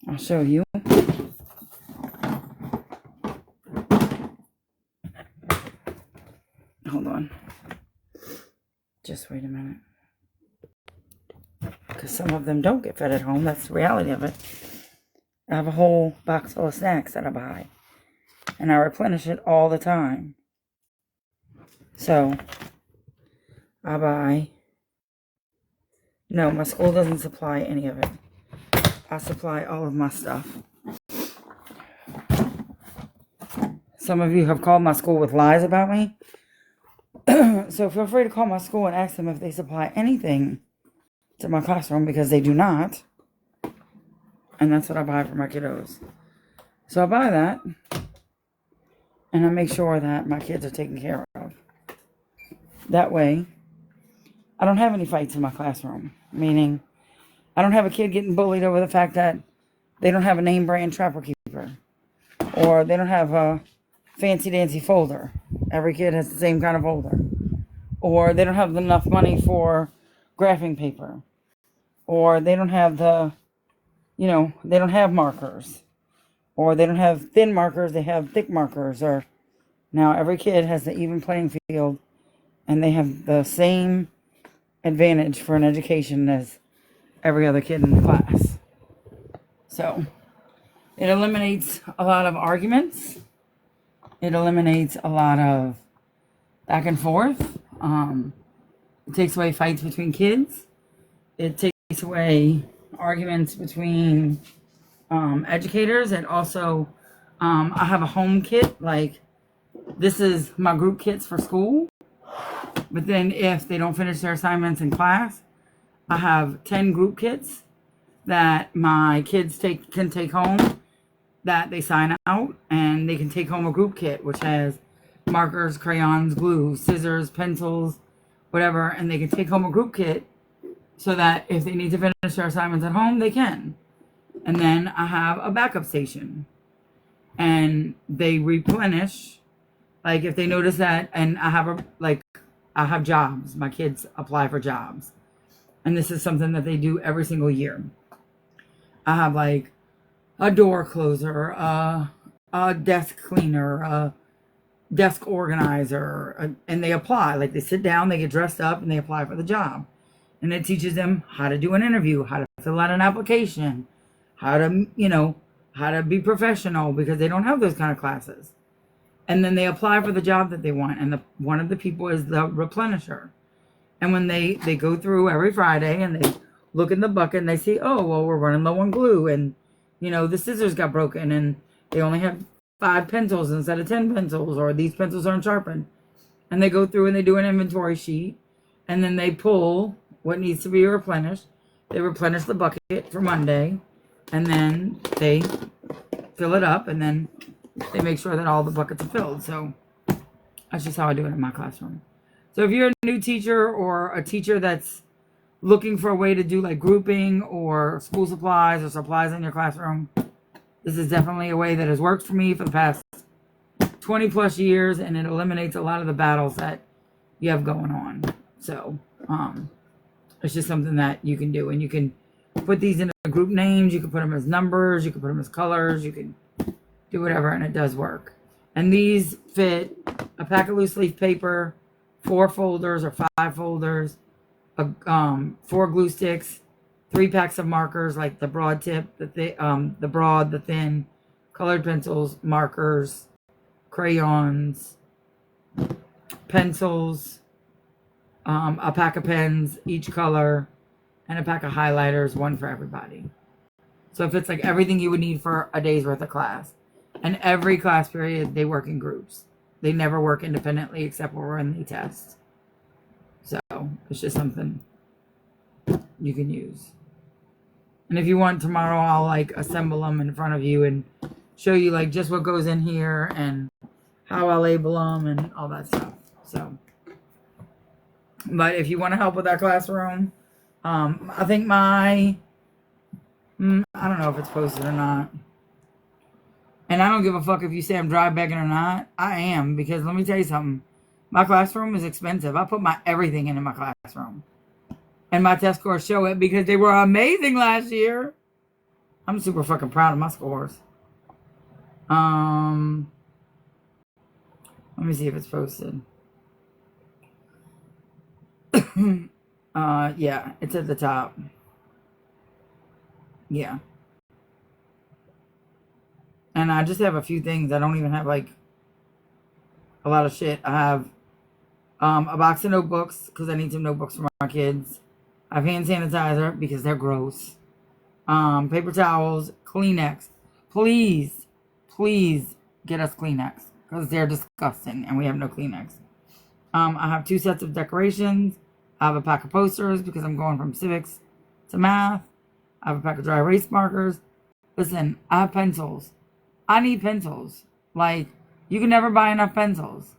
Speaker 1: I'll show you. Hold on. Just wait a minute. Because some of them don't get fed at home. That's the reality of it. I have a whole box full of snacks that I buy. And I replenish it all the time. So, I buy. No, my school doesn't supply any of it. I supply all of my stuff. Some of you have called my school with lies about me. So feel free to call my school and ask them if they supply anything to my classroom, because they do not. And that's what I buy for my kiddos. So I buy that. And I make sure that my kids are taken care of. That way, I don't have any fights in my classroom. Meaning, I don't have a kid getting bullied over the fact that they don't have a name brand trapper keeper. Or they don't have a fancy dancy folder. Every kid has the same kind of folder. Or they don't have enough money for graphing paper. Or they don't have they don't have markers. Or they don't have thin markers, they have thick markers. Or now every kid has the even playing field, and they have the same advantage for an education as every other kid in the class. So it eliminates a lot of arguments. It eliminates a lot of back and forth. It takes away fights between kids. It takes away arguments between educators. And also, I have a home kit. Like, this is my group kits for school. But then if they don't finish their assignments in class, I have 10 group kits that my kids can take home, that they sign out, and they can take home a group kit, which has markers, crayons, glue, scissors, pencils, whatever, and they can take home a group kit so that if they need to finish their assignments at home, they can. And then I have a backup station, and they replenish, like if they notice that, and I have jobs. My kids apply for jobs, and this is something that they do every single year. I have like a door closer, a desk cleaner, a desk organizer, and they apply. Like, they sit down, they get dressed up, and they apply for the job. And it teaches them how to do an interview, how to fill out an application, how to be professional, because they don't have those kind of classes. And then they apply for the job that they want, and one of the people is the replenisher. And when they go through every Friday and they look in the bucket and they see, oh, well, we're running low on glue, and the scissors got broken, and they only have 5 pencils instead of 10 pencils, or these pencils aren't sharpened. And they go through and they do an inventory sheet, and then they pull what needs to be replenished. They replenish the bucket for Monday, and then they fill it up, and then they make sure that all the buckets are filled. So that's just how I do it in my classroom. So if you're a new teacher, or a teacher that's looking for a way to do like grouping or school supplies or supplies in your classroom, this is definitely a way that has worked for me for the past 20 plus years, and it eliminates a lot of the battles that you have going on. So it's just something that you can do, and you can put these into group names, you can put them as numbers, you can put them as colors, you can do whatever, and it does work. And these fit a pack of loose leaf paper, 4 folders or 5 folders, 4 glue sticks, 3 packs of markers, like the broad tip, the broad, the thin, colored pencils, markers, crayons, pencils, a pack of pens, each color, and a pack of highlighters, 1 for everybody. So it fits like everything you would need for a day's worth of class. And every class period, they work in groups. They never work independently except when they test. So it's just something you can use. And if you want, tomorrow I'll like assemble them in front of you and show you like just what goes in here and how I label them and all that stuff. So, but if you want to help with that classroom, I think I don't know if it's posted or not. And I don't give a fuck if you say I'm dry begging or not. I am, because let me tell you something. My classroom is expensive. I put my everything into my classroom. And my test scores show it, because they were amazing last year. I'm super fucking proud of my scores. Let me see if it's posted. Yeah, it's at the top. Yeah. And I just have a few things. I don't even have like a lot of shit. I have A box of notebooks, because I need some notebooks for my kids. I have hand sanitizer, because they're gross. Paper towels, Kleenex. Please, please get us Kleenex, because they're disgusting, and we have no Kleenex. I have 2 sets of decorations. I have a pack of posters, because I'm going from civics to math. I have a pack of dry erase markers. Listen, I have pencils. I need pencils. Like, you can never buy enough pencils.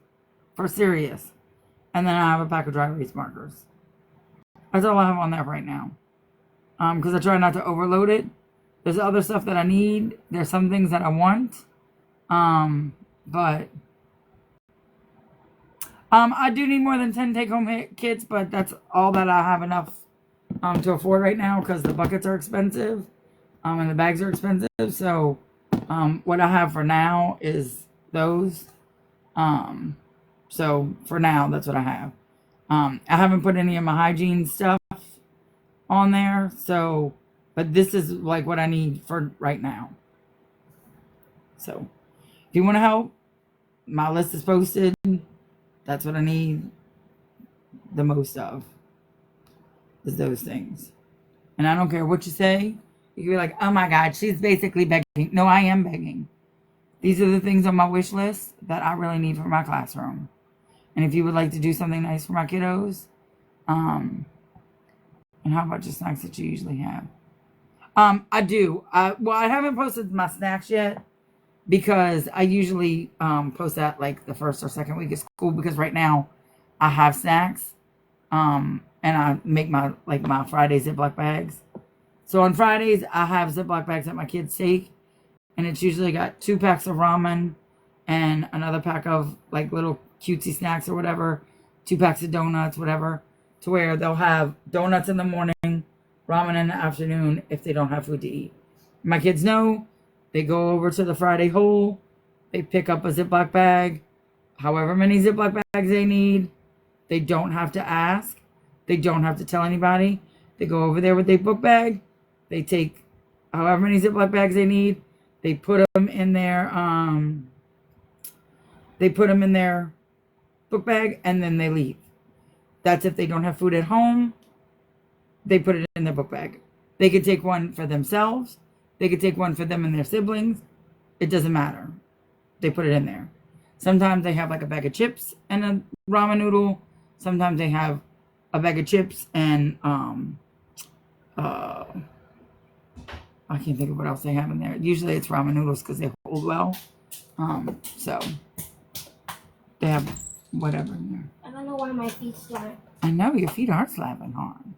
Speaker 1: For serious. And then I have a pack of dry erase markers. That's all I have on there right now. Because I try not to overload it. There's other stuff that I need. There's some things that I want. But I do need more than 10 take-home kits, but that's all that I have enough to afford right now, because the buckets are expensive. And the bags are expensive. So what I have for now is those. So for now, that's what I have. I haven't put any of my hygiene stuff on there. So, but this is like what I need for right now. So if you want to help, my list is posted. That's what I need the most of, is those things. And I don't care what you say. You can be like, oh my God, she's basically begging. No, I am begging. These are the things on my wish list that I really need for my classroom. And if you would like to do something nice for my kiddos, and how about your snacks that you usually have? I do. Well, I haven't posted my snacks yet, because I usually post that like the first or second week of school, because right now I have snacks. And I make my Friday Ziploc bags. So on Fridays, I have Ziploc bags that my kids take. And it's usually got 2 packs of ramen and another pack of like little cutesy snacks or whatever. 2 packs of donuts, whatever. To where they'll have donuts in the morning, ramen in the afternoon if they don't have food to eat. My kids know. They go over to the Friday hole. They pick up a Ziploc bag. However many Ziploc bags they need. They don't have to ask. They don't have to tell anybody. They go over there with their book bag. They take however many Ziploc bags they need. They put them in their book bag, and then they leave. That's if they don't have food at home. They put it in their book bag. They could take one for themselves. They could take one for them and their siblings. It doesn't matter. They put it in there. Sometimes they have like a bag of chips and a ramen noodle. Sometimes they have a bag of chips and I can't think of what else they have in there. Usually it's ramen noodles because they hold well. So they have whatever in there.
Speaker 3: I don't know why my feet slap.
Speaker 1: I know your feet are slapping hard.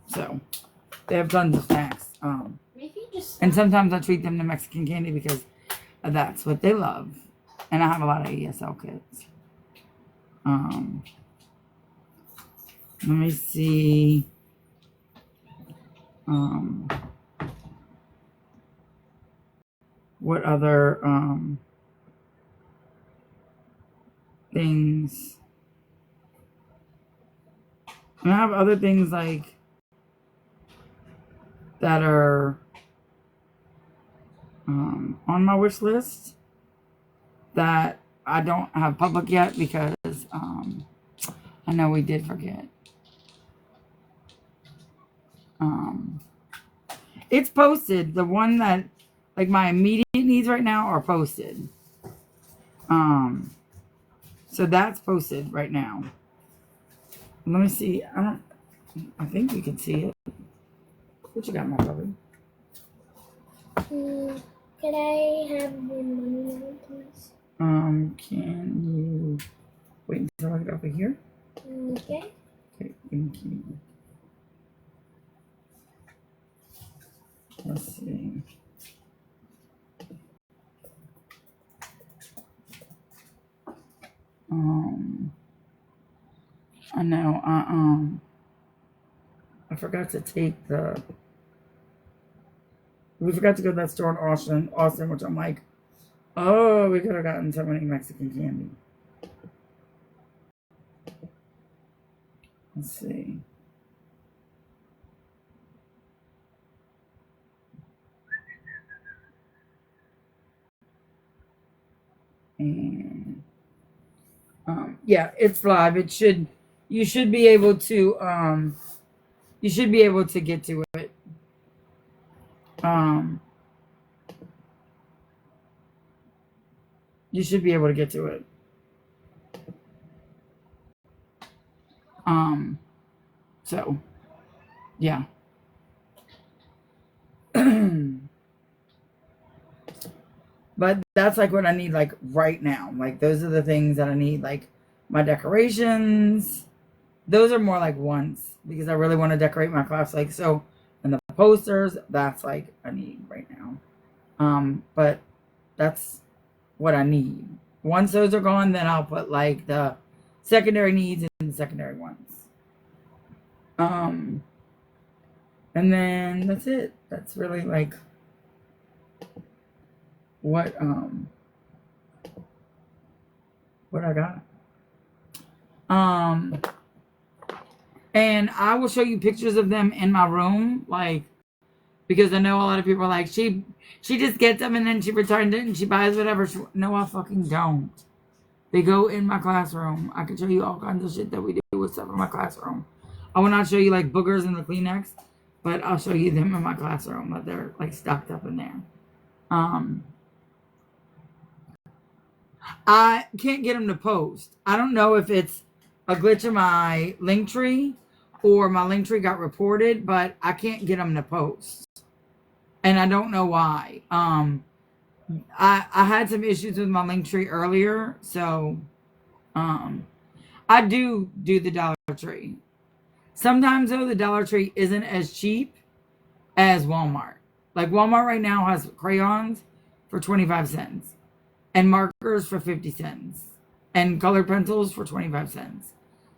Speaker 1: So they have tons of snacks.
Speaker 3: My feet just
Speaker 1: And sometimes I treat them to Mexican candy because that's what they love. And I have a lot of ESL kids. Let me see. What other things? And I have other things like that are on my wish list that I don't have public yet because I know we did forget. It's posted. The one that like my immediate needs right now are posted. So that's posted right now. Let me see. I think you can see it. What you got, my puppy?
Speaker 3: Could I have your money now, please?
Speaker 1: Can you wait until I get over here?
Speaker 3: Okay.
Speaker 1: Okay, thank you. Let's see. I know. I forgot to take the. We forgot to go to that store in Austin, which I'm like, oh, we could have gotten so many Mexican candy. Let's see. And Yeah, it's live. It should. You should be able to. You should be able to get to it. You should be able to get to it. So, yeah. But that's like what I need like right now. Like those are the things that I need. Like my decorations. Those are more like wants because I really want to decorate my class. Like so, and the posters. That's like I need right now. But that's what I need. Once those are gone, then I'll put like the secondary needs and secondary ones. And then that's it. That's really like what I got. And I will show you pictures of them in my room, like because I know a lot of people are like she just gets them and then she returns it and she buys whatever. No, I fucking don't. They go in my classroom. I can show you all kinds of shit that we do with stuff in my classroom. I will not show you like boogers in the Kleenex, but I'll show you them in my classroom that they're like stocked up in there. I can't get them to post. I don't know if it's a glitch in my link tree or my link tree got reported, but I can't get them to post. And I don't know why. I had some issues with my link tree earlier, so I do the Dollar Tree. Sometimes though the Dollar Tree isn't as cheap as Walmart. Like Walmart right now has crayons for 25 cents and markers for 50 cents and colored pencils for 25 cents.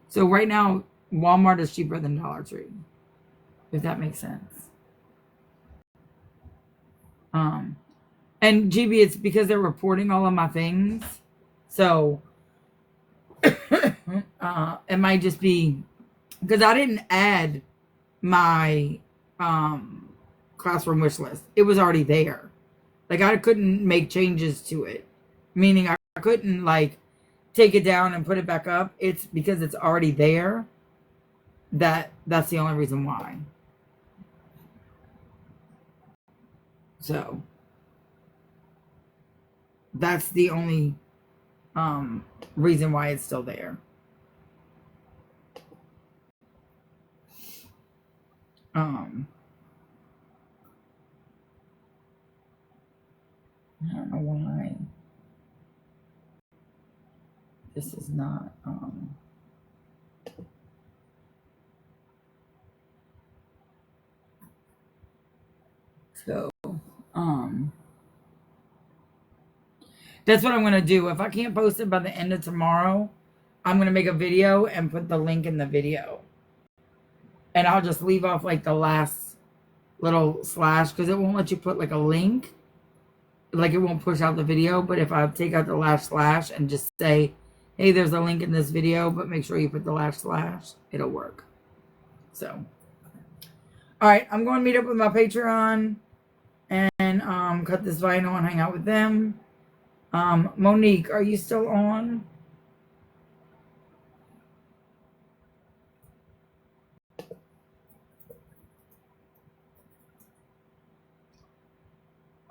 Speaker 1: So right now Walmart is cheaper than Dollar Tree, if that makes sense. And GB, it's because they're reporting all of my things. So it might just be because I didn't add my classroom wish list. It was already there. Like I couldn't make changes to it. Meaning I couldn't like take it down and put it back up. It's because it's already there. That's the only reason why. So that's the only reason why it's still there. I don't know why this is not that's what I'm gonna do. If I can't post it by the end of tomorrow, I'm gonna make a video and put the link in the video. And I'll just leave off like the last little slash because it won't let you put like a link. Like it won't push out the video, but if I take out the last slash and just say, hey, there's a link in this video, but make sure you put the last slash, it'll work. So, all right, I'm going to meet up with my Patreon and cut this vinyl and hang out with them. Monique, are you still on?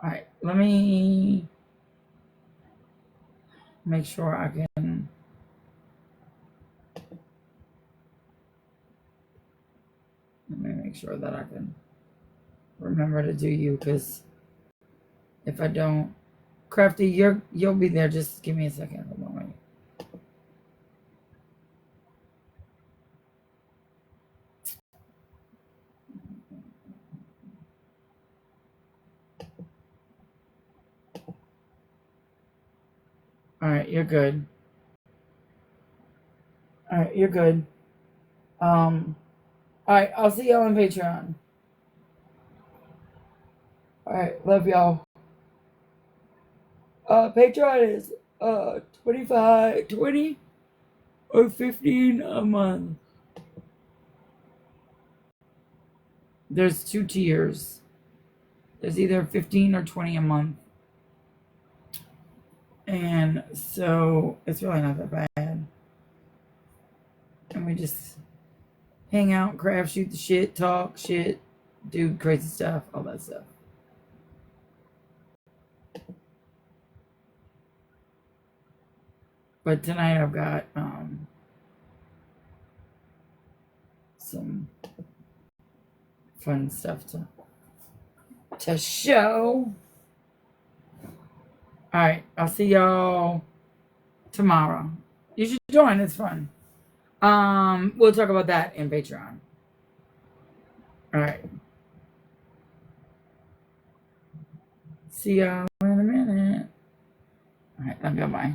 Speaker 1: All right, let me make sure I can. Let me make sure that I can remember to do you, because if I don't, Crafty, you'll be there. Just give me a second. Hold on, wait. All right, you're good. All right, you're good. All right, I'll see y'all on Patreon. All right, love y'all. Patreon is 25, 20, or 15 a month. There's 2 tiers. There's either 15 or 20 a month. And so it's really not that bad. And we just hang out, craft, shoot the shit, talk shit, do crazy stuff, all that stuff. But tonight I've got some fun stuff to show. All right, I'll see y'all tomorrow. You should join, it's fun. We'll talk about that in Patreon. All right. See y'all in a minute. All right, love you, bye.